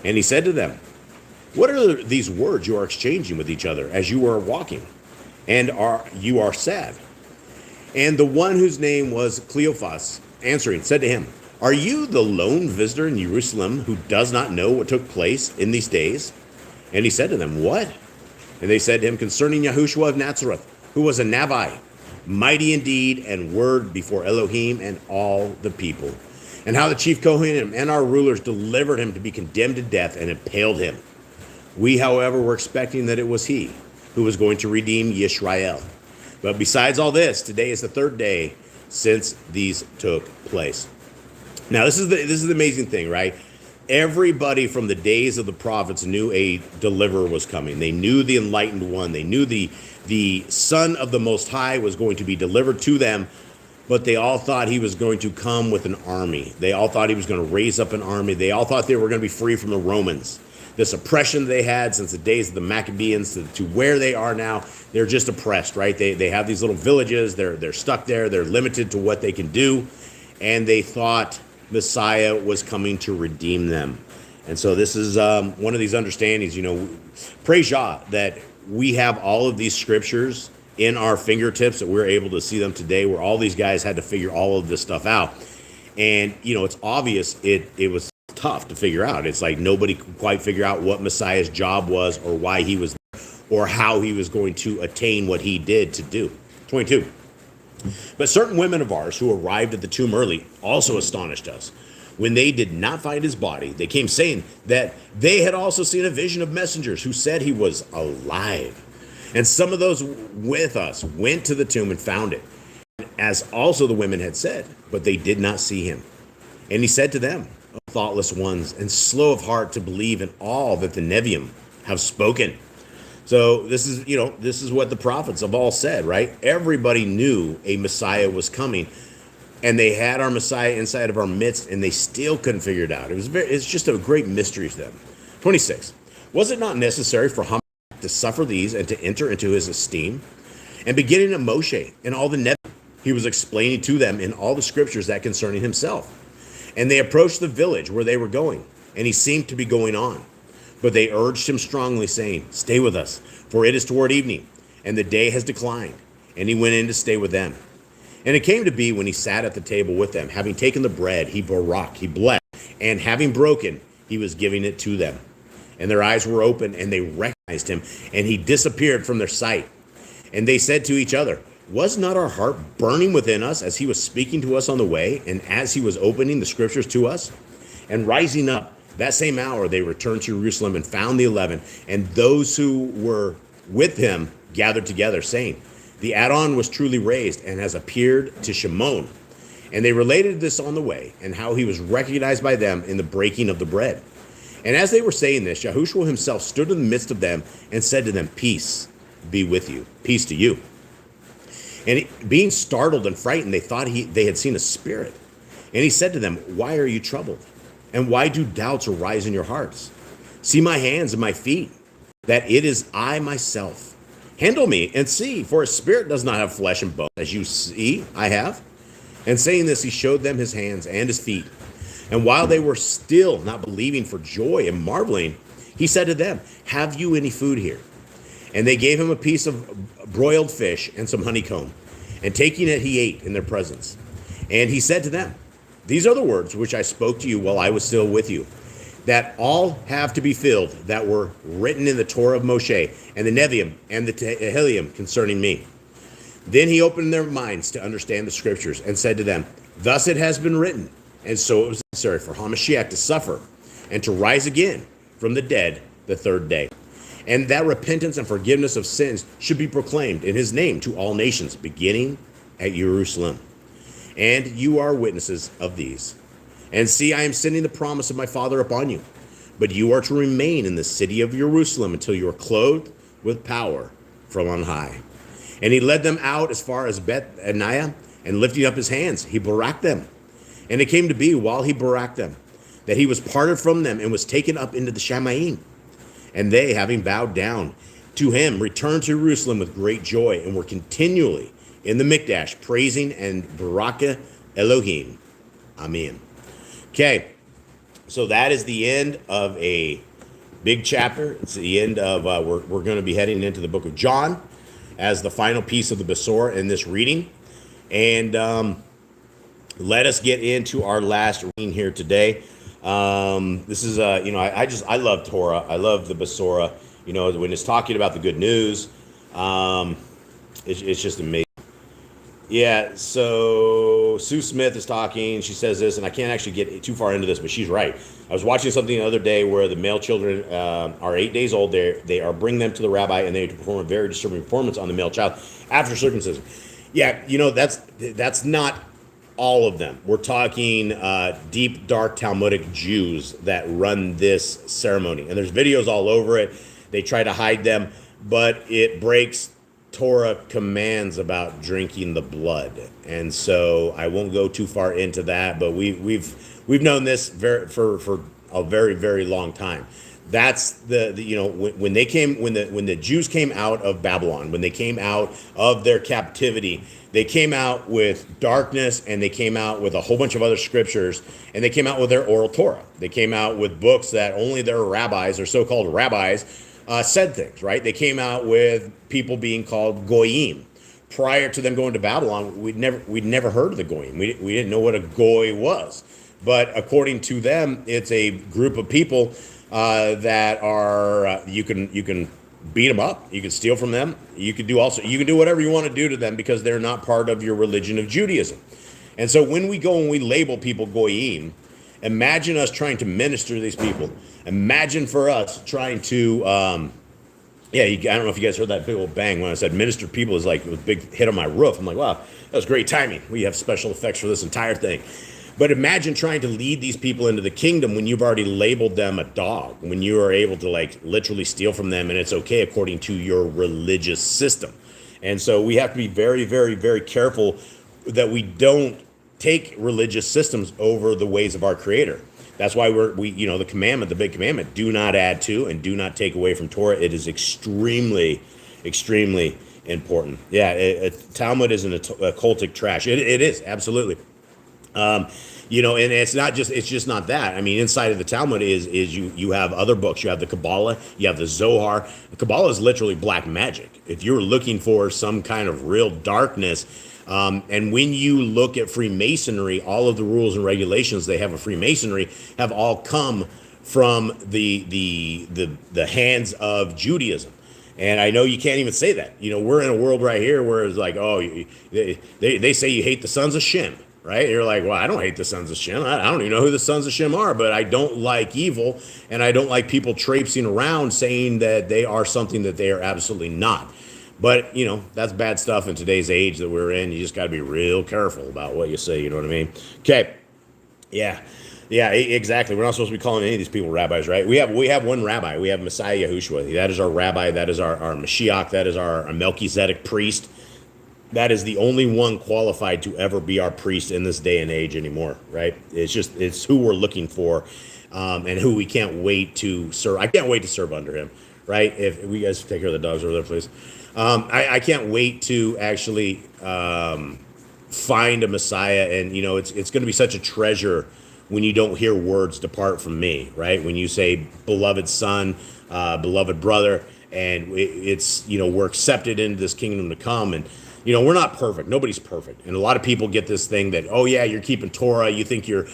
And he said to them, "What are these words you are exchanging with each other as you are walking? And you are sad?" And the one whose name was Cleophas, answering, said to him, "Are you the lone visitor in Jerusalem who does not know what took place in these days?" And he said to them, "What?" And they said to him, "Concerning Yahushua of Nazareth, who was a Navi, mighty in deed and word before Elohim and all the people. And how the chief Kohanim and our rulers delivered him to be condemned to death and impaled him. We, however, were expecting that it was he who was going to redeem Yisrael. But besides all this, today is the 3rd day since these took place." Now, this is the amazing thing, right? Everybody from the days of the prophets knew a deliverer was coming. They knew the enlightened one. They knew the Son of the Most High was going to be delivered to them, but they all thought he was going to come with an army. They all thought he was going to raise up an army. They all thought they were going to be free from the Romans. This oppression they had since the days of the Maccabees to where they are now, they're just oppressed, right? They have these little villages. They're stuck there. They're limited to what they can do, and they thought Messiah was coming to redeem them. And so this is one of these understandings, praise Yah that we have all of these scriptures in our fingertips, that we're able to see them today, where all these guys had to figure all of this stuff out. And, it's obvious it was tough to figure out. It's like nobody could quite figure out what Messiah's job was, or why he was there, or how he was going to attain what he did to do. 22. But certain women of ours who arrived at the tomb early also astonished us. When they did not find his body, they came saying that they had also seen a vision of messengers who said he was alive. And some of those with us went to the tomb and found it, as also the women had said, but they did not see him. And he said to them, "O thoughtless ones, and slow of heart to believe in all that the Neviim have spoken." So this is what the prophets have all said, right? Everybody knew a Messiah was coming. And they had our Messiah inside of our midst, and they still couldn't figure it out. It's just a great mystery to them. 26. Was it not necessary for Hamashiach to suffer these and to enter into his esteem? And beginning at Moshe and all the Nevi'im, he was explaining to them in all the scriptures that concerning himself. And they approached the village where they were going, and he seemed to be going on. But they urged him strongly, saying, Stay with us, for it is toward evening, and the day has declined. And he went in to stay with them. And it came to be when he sat at the table with them, having taken the bread, he blessed, and having broken, he was giving it to them. And their eyes were open, and they recognized him, and he disappeared from their sight. And they said to each other, Was not our heart burning within us as he was speaking to us on the way, and as he was opening the scriptures to us? And rising up that same hour, they returned to Jerusalem and found the 11, and those who were with him gathered together, saying, The add-on was truly raised and has appeared to Shimon. And they related this on the way, and how he was recognized by them in the breaking of the bread. And as they were saying this, Yahushua himself stood in the midst of them and said to them, Peace be with you. Peace to you. And being startled and frightened, they thought they had seen a spirit. And he said to them, Why are you troubled? And why do doubts arise in your hearts? See my hands and my feet, that it is I myself. Handle me and see, for a spirit does not have flesh and bone, as you see I have. And saying this, he showed them his hands and his feet. And while they were still not believing for joy and marveling, he said to them, Have you any food here? And they gave him a piece of broiled fish and some honeycomb. And taking it, he ate in their presence. And he said to them, These are the words which I spoke to you while I was still with you, that all have to be filled that were written in the Torah of Moshe and the Nevi'im and the Tehillim concerning me. Then he opened their minds to understand the scriptures and said to them, Thus it has been written, and so it was necessary for Hamashiach to suffer and to rise again from the dead the third day, and that repentance and forgiveness of sins should be proclaimed in his name to all nations, beginning at Jerusalem. And you are witnesses of these. And see, I am sending the promise of my Father upon you, but you are to remain in the city of Jerusalem until you are clothed with power from on high. And he led them out as far as Beth-Aniah, and lifting up his hands, he baraked them. And it came to be, while he baraked them, that he was parted from them and was taken up into the Shamayim. And they, having bowed down to him, returned to Jerusalem with great joy, and were continually in the Mikdash, praising and baraka Elohim. Amen. Okay, so that is the end of a big chapter. It's the end of, we're going to be heading into the book of John as the final piece of the Basora in this reading. And let us get into our last reading here today. This is, I love Torah. I love the Basora. You know, when it's talking about the good news, it's just amazing. Yeah, so Sue Smith is talking. She says this, and I can't actually get too far into this, but she's right. I was watching something the other day where the male children are 8 days old. They are bringing them to the rabbi, and they perform a very disturbing performance on the male child after circumcision. Yeah, you know, that's not all of them. We're talking deep, dark Talmudic Jews that run this ceremony. And there's videos all over it. They try to hide them, but it breaks Torah commands about drinking the blood. And so I won't go too far into that, but we've known this for a very, very long time. That's the when the Jews came out of Babylon, when they came out of their captivity, they came out with darkness, and they came out with a whole bunch of other scriptures, and they came out with their oral Torah. They came out with books that only their rabbis, or so-called rabbis, said things, right? They came out with people being called goyim. Prior to them going to Babylon, we'd never heard of the goyim. We didn't know what a goy was. But according to them, it's a group of people that are you can beat them up, you can steal from them, you can do whatever you want to do to them, because they're not part of your religion of Judaism. And so when we go and we label people goyim, imagine us trying to minister to these people. Imagine for us trying to, I don't know if you guys heard that big old bang when I said minister to people is like a big hit on my roof. I'm like, wow, that was great timing. We have special effects for this entire thing. But imagine trying to lead these people into the kingdom when you've already labeled them a dog, when you are able to like literally steal from them, and it's okay according to your religious system. And so we have to be very, very, very careful that we don't take religious systems over the ways of our Creator. That's why the commandment, the big commandment, do not add to and do not take away from Torah. It is extremely, extremely important. Yeah, Talmud isn't a cultic trash. It is, absolutely. And it's just not that. I mean, inside of the Talmud is you have other books. You have the Kabbalah, you have the Zohar. The Kabbalah is literally black magic. If you're looking for some kind of real darkness, and when you look at Freemasonry, all of the rules and regulations they have of Freemasonry have all come from the hands of Judaism. And I know you can't even say that. We're in a world right here where it's like, oh, they say you hate the sons of Shem, right? You're like, well, I don't hate the sons of Shem. I don't even know who the sons of Shem are, but I don't like evil, and I don't like people traipsing around saying that they are something that they are absolutely not. But, that's bad stuff in today's age that we're in. You just got to be real careful about what you say, you know what I mean? Okay. Yeah, exactly. We're not supposed to be calling any of these people rabbis, right? We have one rabbi. We have Messiah Yahushua. That is our rabbi. That is our Mashiach. That is our Melchizedek priest. That is the only one qualified to ever be our priest in this day and age anymore, right? It's who we're looking for, and who we can't wait to serve. I can't wait to serve under him, right? If we guys take care of the dogs over there, please. I can't wait to actually find a Messiah, and it's going to be such a treasure when you don't hear words depart from me, right? When you say beloved son, beloved brother, and we're accepted into this kingdom to come, and we're not perfect. Nobody's perfect, and a lot of people get this thing that, oh yeah, you're keeping Torah, you think you're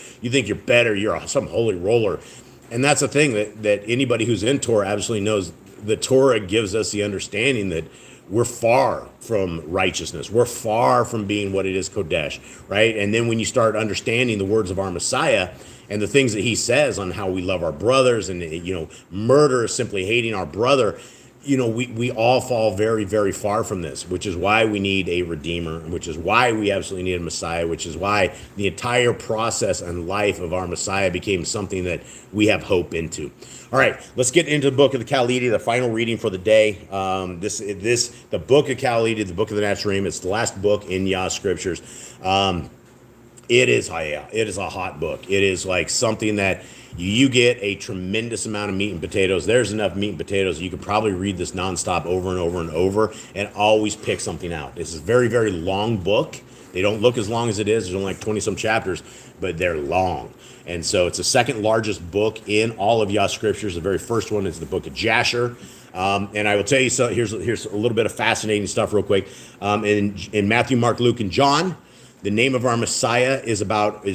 better, you're some holy roller, and that's the thing that anybody who's in Torah absolutely knows. The Torah gives us the understanding that we're far from righteousness. We're far from being what it is Kodesh, right? And then when you start understanding the words of our Messiah and the things that he says on how we love our brothers, and murder is simply hating our brother, we all fall very, very far from this, which is why we need a Redeemer, which is why we absolutely need a Messiah, which is why the entire process and life of our Messiah became something that we have hope into. All right, let's get into the book of the Khalidi, the final reading for the day. The book of Khalidi, the book of the Natcharim, it's the last book in Yah Scriptures. It is a hot book. It is like something that you get a tremendous amount of meat and potatoes. There's enough meat and potatoes. You could probably read this nonstop over and over and over and always pick something out. This is a very, very long book. They don't look as long as it is. There's only like 20 some chapters, but they're long. And so it's the second largest book in all of Yah Scriptures. The very first one is the book of Jasher. And I will tell you, so here's a little bit of fascinating stuff real quick. In Matthew, Mark, Luke, and John, the name of our Messiah is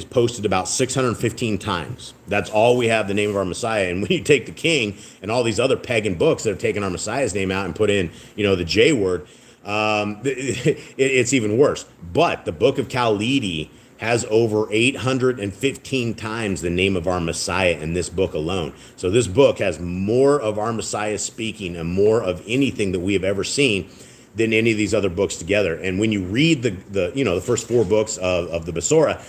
posted about 615 times. That's all we have, the name of our Messiah. And when you take the King and all these other pagan books that have taken our Messiah's name out and put in, the J word, it's even worse. But the book of Khalidi has over 815 times the name of our Messiah in this book alone. So this book has more of our Messiah speaking and more of anything that we have ever seen than any of these other books together. And when you read the first four books of the Basora,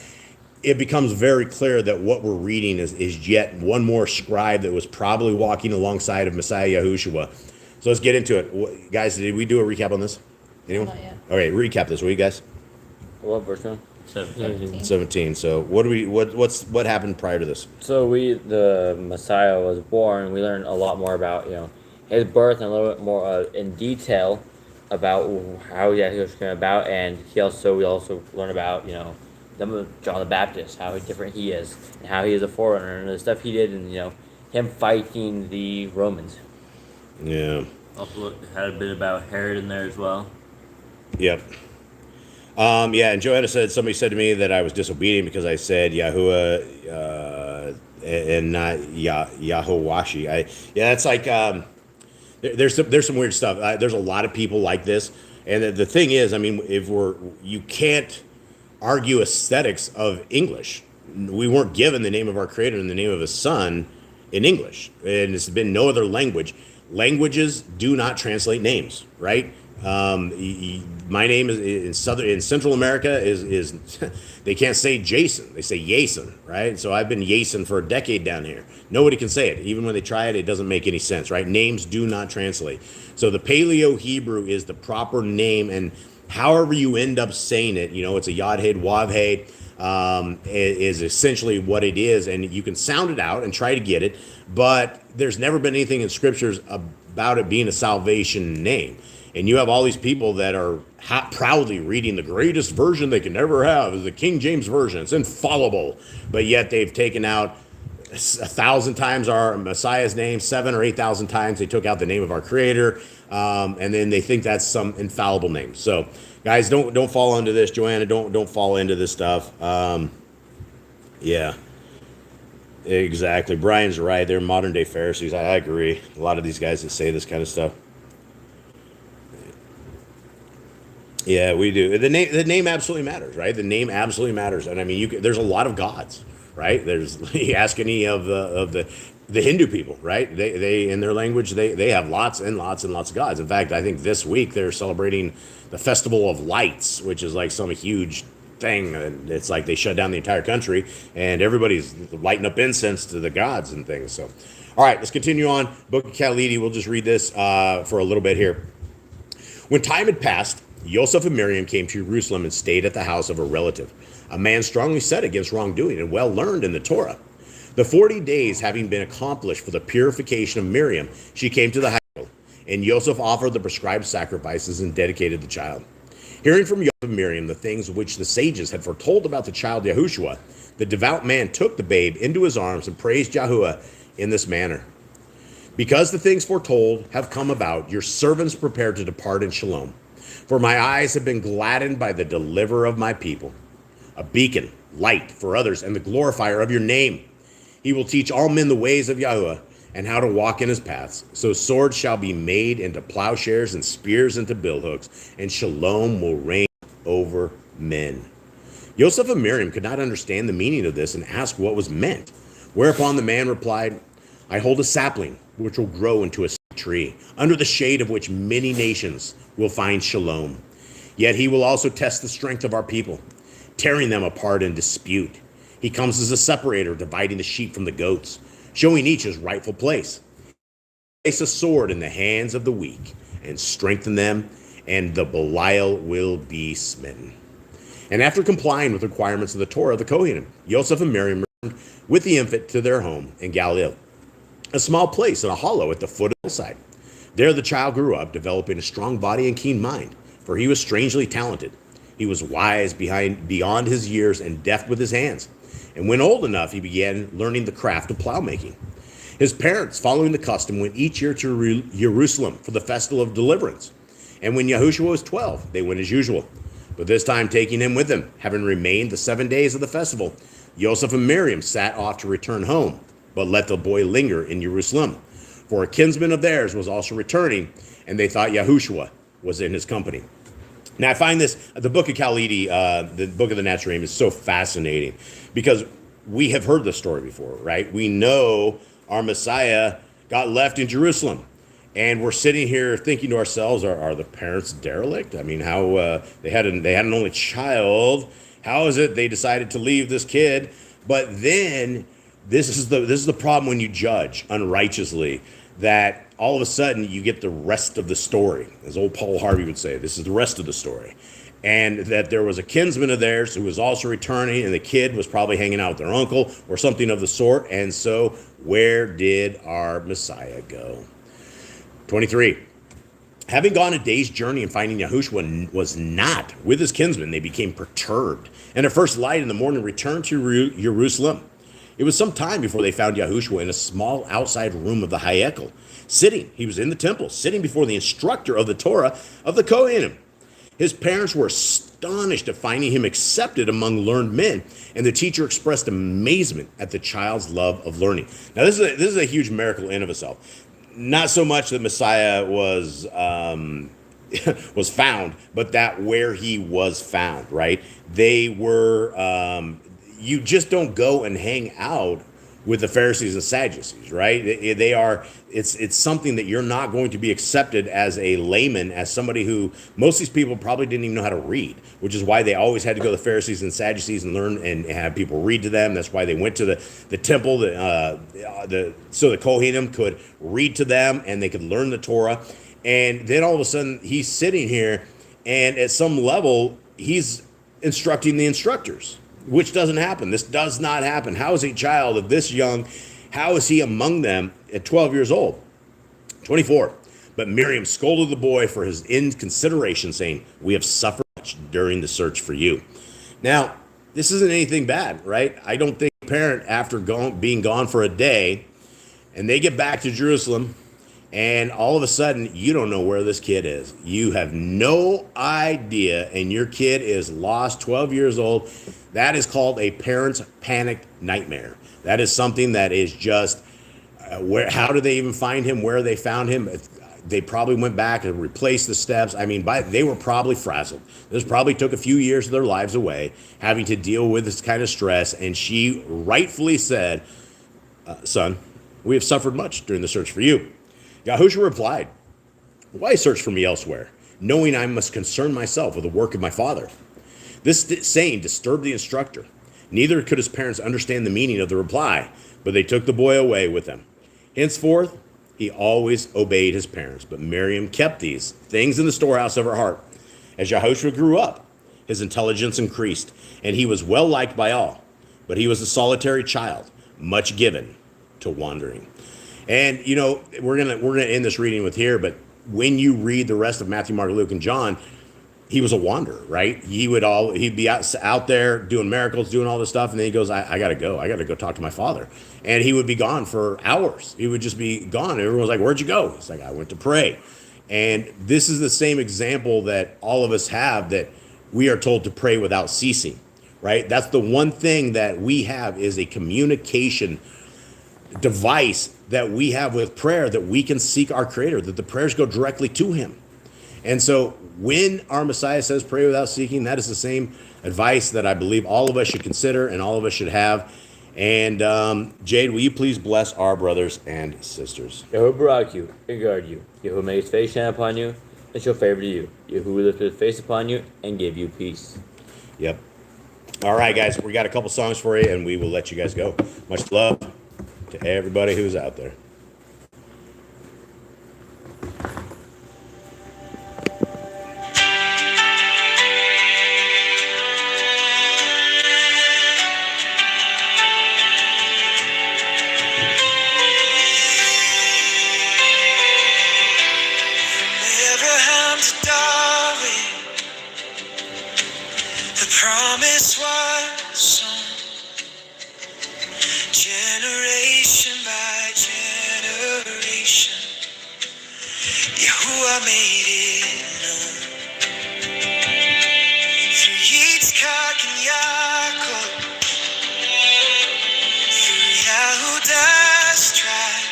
it becomes very clear that what we're reading is yet one more scribe that was probably walking alongside of Messiah Yahushua. So let's get into it. Guys, did we do a recap on this? Anyone? Not yet. All right, recap this, will you guys? What verse now? 17. So what happened prior to this? So the Messiah was born. We learned a lot more about his birth and a little bit more in detail about how he was going about, and we also learn about John the Baptist, how different he is, and how he is a forerunner, and the stuff he did, and him fighting the Romans. Yeah. Also had a bit about Herod in there as well. Yep. And Joanna somebody said to me that I was disobedient because I said Yahuwah and not Yahowashi. That's like there's some weird stuff. There's a lot of people like this, and the thing is, I mean, you can't argue aesthetics of English. We weren't given the name of our Creator and the name of His Son in English, and it's been no other language. Languages do not translate names, right? My name is in Central America is they can't say Jason, they say Yason, right? So I've been Yason for a decade down here. Nobody can say it. Even when they try it, it doesn't make any sense, right? Names do not translate. So the Paleo Hebrew is the proper name, and however you end up saying it, it's a Yod-Hed, Wav-Hed, is essentially what it is, and you can sound it out and try to get it, but there's never been anything in scriptures about it being a salvation name. And you have all these people that are proudly reading the greatest version they can ever have is the King James Version. It's infallible, but yet they've taken out 1,000 times our Messiah's name, 7,000 or 8,000 times they took out the name of our Creator, and then they think that's some infallible name. So, guys, don't fall into this, Joanna. Don't fall into this stuff. Yeah, exactly. Brian's right. They're modern day Pharisees. I agree. A lot of these guys that say this kind of stuff. Yeah, we do. The name absolutely matters, right? The name absolutely matters, and I mean, there's a lot of gods, right? There's you ask any of the Hindu people, right? They in their language they have lots and lots and lots of gods. In fact, I think this week they're celebrating the Festival of Lights, which is like some huge thing, and it's like they shut down the entire country, and everybody's lighting up incense to the gods and things. So, all right, let's continue on. Book of Khalidi. We'll just read this for a little bit here. When time had passed, Joseph and Miriam came to Jerusalem and stayed at the house of a relative, a man strongly set against wrongdoing and well learned in the Torah. The 40 days having been accomplished for the purification of Miriam, she came to the Heichal, and Joseph offered the prescribed sacrifices and dedicated the child. Hearing from Joseph and Miriam the things which the sages had foretold about the child Yahushua, the devout man took the babe into his arms and praised Yahuwah in this manner. Because the things foretold have come about, your servants prepare to depart in shalom. For my eyes have been gladdened by the deliverer of my people, a beacon, light for others, and the glorifier of your name. He will teach all men the ways of Yahuwah and how to walk in his paths. So swords shall be made into plowshares and spears into billhooks, and shalom will reign over men. Joseph and Miriam could not understand the meaning of this and asked what was meant. Whereupon the man replied, I hold a sapling which will grow into a tree, under the shade of which many nations will find shalom. Yet he will also test the strength of our people, tearing them apart in dispute. He comes as a separator, dividing the sheep from the goats, showing each his rightful place. Place a sword in the hands of the weak and strengthen them, and the Belial will be smitten. And after complying with the requirements of the Torah, the Kohanim, Joseph and Miriam returned with the infant to their home in Galilee, a small place in a hollow at the foot of the hillside. There the child grew up, developing a strong body and keen mind, for he was strangely talented. He was wise beyond his years and deft with his hands. And when old enough, he began learning the craft of plowmaking. His parents, following the custom, went each year to Jerusalem for the festival of deliverance. And when Yahushua was 12, they went as usual. But this time taking him with them, having remained the 7 days of the festival, Joseph and Miriam set off to return home, but let the boy linger in Jerusalem. For a kinsman of theirs was also returning, and they thought Yahushua was in his company. Now I find this, the book of Khalidi, the book of the Nazarene, is so fascinating because we have heard this story before, right? We know our Messiah got left in Jerusalem, and we're sitting here thinking to ourselves, are the parents derelict? I mean, how they had an only child. How is it they decided to leave this kid? But then this is the problem when you judge unrighteously, that all of a sudden you get the rest of the story. As old Paul Harvey would say, this is the rest of the story. And that there was a kinsman of theirs who was also returning, and the kid was probably hanging out with their uncle or something of the sort. And so where did our Messiah go? 23. Having gone a day's journey and finding Yahushua was not with his kinsman, they became perturbed. And at first light in the morning returned to Jerusalem. It was some time before they found Yahushua in a small outside room of the Hayekel, sitting. He was in the temple, sitting before the instructor of the Torah of the Kohanim. His parents were astonished at finding him accepted among learned men, and the teacher expressed amazement at the child's love of learning. Now, this is a huge miracle in of itself. Not so much that Messiah was was found, but that where he was found, right? They were. You just don't go and hang out with the Pharisees and Sadducees, right? They are. It's something that you're not going to be accepted as a layman, as somebody who most of these people probably didn't even know how to read, which is why they always had to go to the Pharisees and Sadducees and learn and have people read to them. That's why they went to the temple, so the Kohanim could read to them and they could learn the Torah. And then all of a sudden he's sitting here, and at some level he's instructing the instructors. which doesn't happen. This does not happen. How is a child of this young, how is he among them at 12 years old? 24. But Miriam scolded the boy for his inconsideration, saying, we have suffered much during the search for you. Now, this isn't anything bad, right? I don't think a parent, after being gone for a day, and they get back to Jerusalem, and all of a sudden, you don't know where this kid is. You have no idea, and your kid is lost, 12 years old. That is called a parent's panic nightmare. That is something that is just, how do they even find him? Where they found him? They probably went back and replaced the steps. I mean, they were probably frazzled. This probably took a few years of their lives away, having to deal with this kind of stress. And she rightfully said, son, we have suffered much during the search for you. Yahushua replied, why search for me elsewhere, knowing I must concern myself with the work of my father? This saying disturbed the instructor. Neither could his parents understand the meaning of the reply, but they took the boy away with them. Henceforth, he always obeyed his parents, but Miriam kept these things in the storehouse of her heart. As Yahushua grew up, his intelligence increased, and he was well liked by all. But he was a solitary child, much given to wandering. And, you know, we're gonna end this reading with here, but when you read the rest of Matthew, Mark, Luke, and John, he was a wanderer, right? He'd be out there doing miracles, doing all this stuff, and then he goes, I gotta go talk to my father. And he would be gone for hours. He would just be gone. And everyone was like, where'd you go? He's like, I went to pray. And this is the same example that all of us have, that we are told to pray without ceasing, right? That's the one thing that we have, is a communication device that we have with prayer, that we can seek our Creator, that the prayers go directly to Him. And so when our Messiah says pray without seeking, that is the same advice that I believe all of us should consider and all of us should have. And Jade, will you please bless our brothers and sisters? Yahuwah barak you and guard you. Yahuwah make his face shine upon you and show favor to you. Yahuwah lift his face upon you and give you peace. Yep. All right, guys, we got a couple songs for you, and we will let you guys go. Much love to everybody who's out there. Abraham to David, the promise was sown, generation by generation. Yahuwah made it known through Yitzchak and Yaakov, through Yahudah's tribe,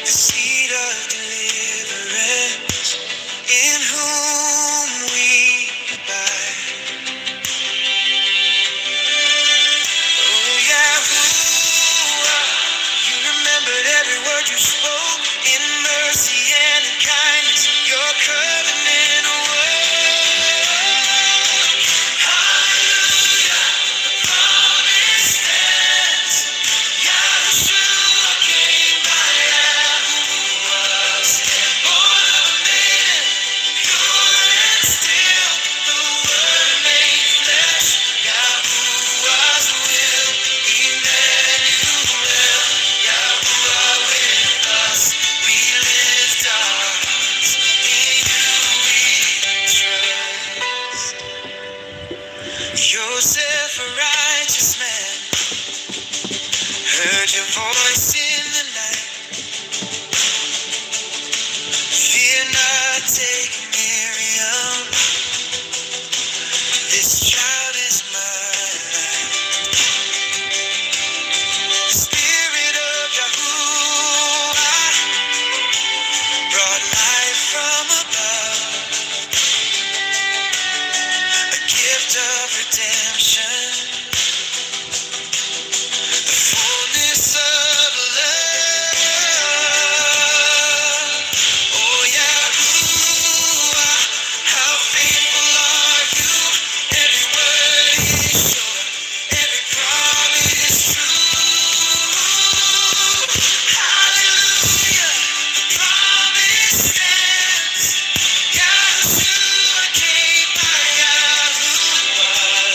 the seed of deliverance, in whom we abide. Oh Yahuwah, you remembered every word you spoke, in mercy and in kindness, your covenant word. Hallelujah, the promise stands. Yahushua came by Yahuwah, born of a maiden, pure and still, the word made flesh. Yahuwah's will, Emmanuel, Yahuwah with us. We lift our hearts, in you we trust. Joseph, a righteous man, heard your voice in the night. Fear not, take Miriam, this child is mine. The Spirit of Yahuwah brought life from above, a gift of redemption, the fullness of love. Oh Yahuwah, how faithful are you? Every word is sure, every promise true. Hallelujah, the promise stands. Yahushua came by Yahuwah,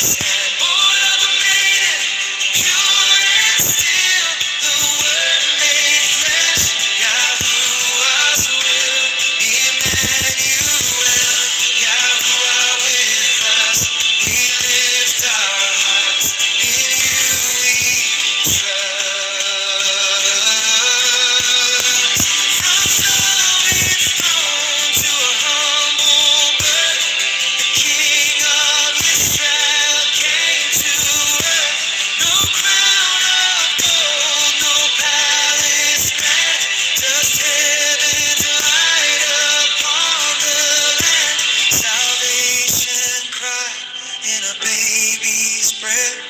friend,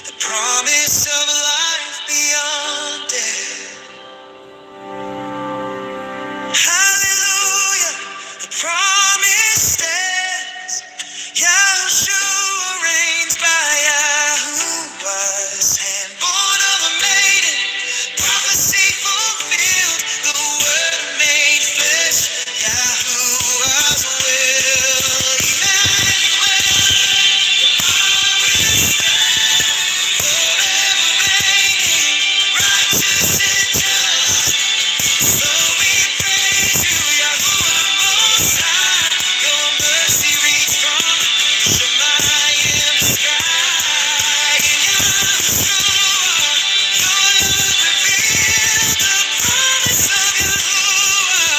the promise of life beyond death. Hallelujah, the promise stands. Yahushua reigns by Yahuwah's hand. Born of a maiden, prophecy fulfilled, the word made flesh, Yahuwah's will. Emmanuel, forever reigning, righteous and just. So we praise you, Yahuwah Most High. Your mercy reached from Shemayim sky. In Yahushua, your love revealed the promise of Yahuwah,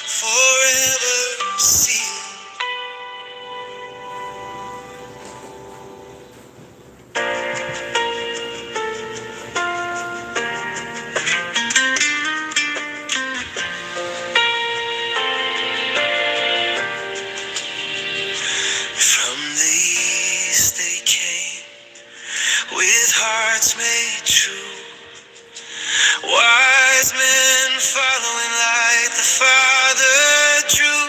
forever sealed. From the east they came, with hearts made true. Wise men following like the Father drew,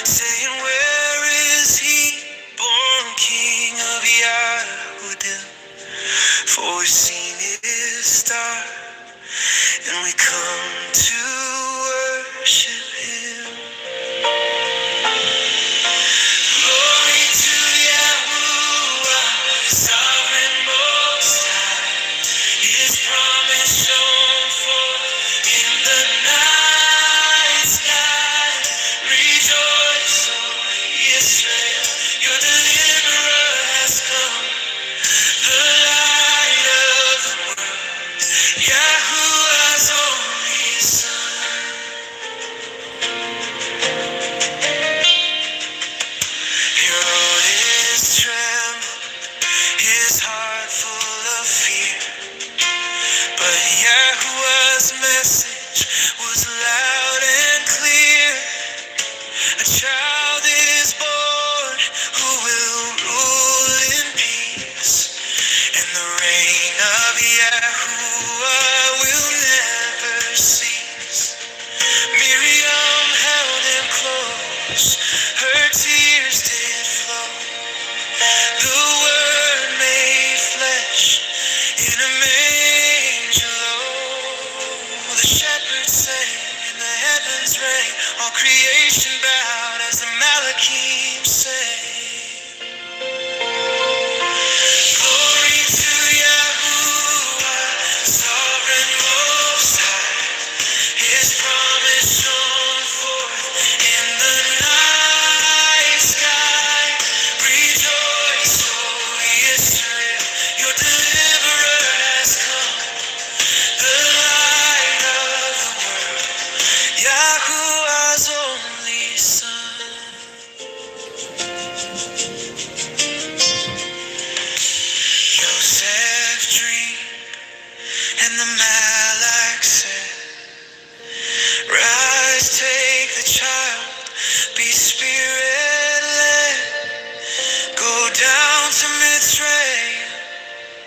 saying, where is he, born King of Yahudim? For we've seen his star, and we come to worship him. Glory to Yahuwah, sovereign most high. His promise shone forth in the night sky. Rejoice, O Israel, your deliverer has come. The light of the world, Yahuwah's only Son. Herodes trembled, his heart full of fear. But Yahuwah's message was loud and clear. A child is born who will rule in peace, and the reign of Yahuwah will never cease. Miriam held him close, her tears did flow. The word made flesh in a manger low. The shepherds sang and the heavens rang, all creation bowed as the Malachim sang. Glory to Yahuwah, sovereign most high. His promise shone forth in the night sky. Rejoice, O Israel, your deliverer has come. The light of the world, Yahuwah's only Son. Yosef dreamed, and the Malach said, rise, take the child, be spirit-led. Go down to Mitzrayim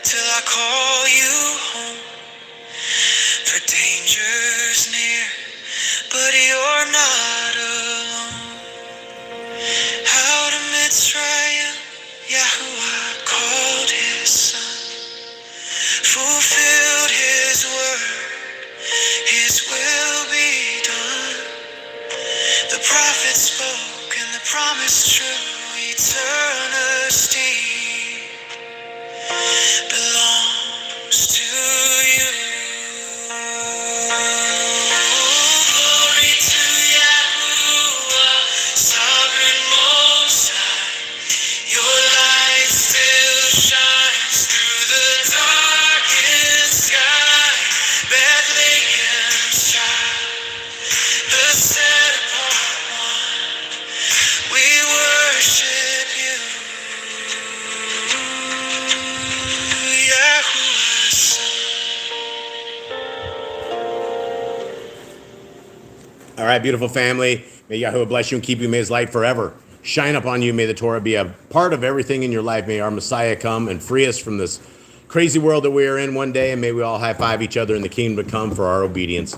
till I call you home. For danger's near, but you're not alone. Out of Mitzrayim, Yahuwah called his son, fulfilled his word, his will be done. The prophet spoke and the promise true. Eternity belongs to you. Glory to Yahuwah, sovereign most high. Your light still shines through the darkest sky. Bethlehem's child, the set apart one, we worship you. Yahuwah's Son. All right, beautiful family. May Yahuwah bless you and keep you. May his light forever shine upon you. May the Torah be a part of everything in your life. May our Messiah come and free us from this crazy world that we are in one day, and may we all high-five each other in the kingdom to come for our obedience.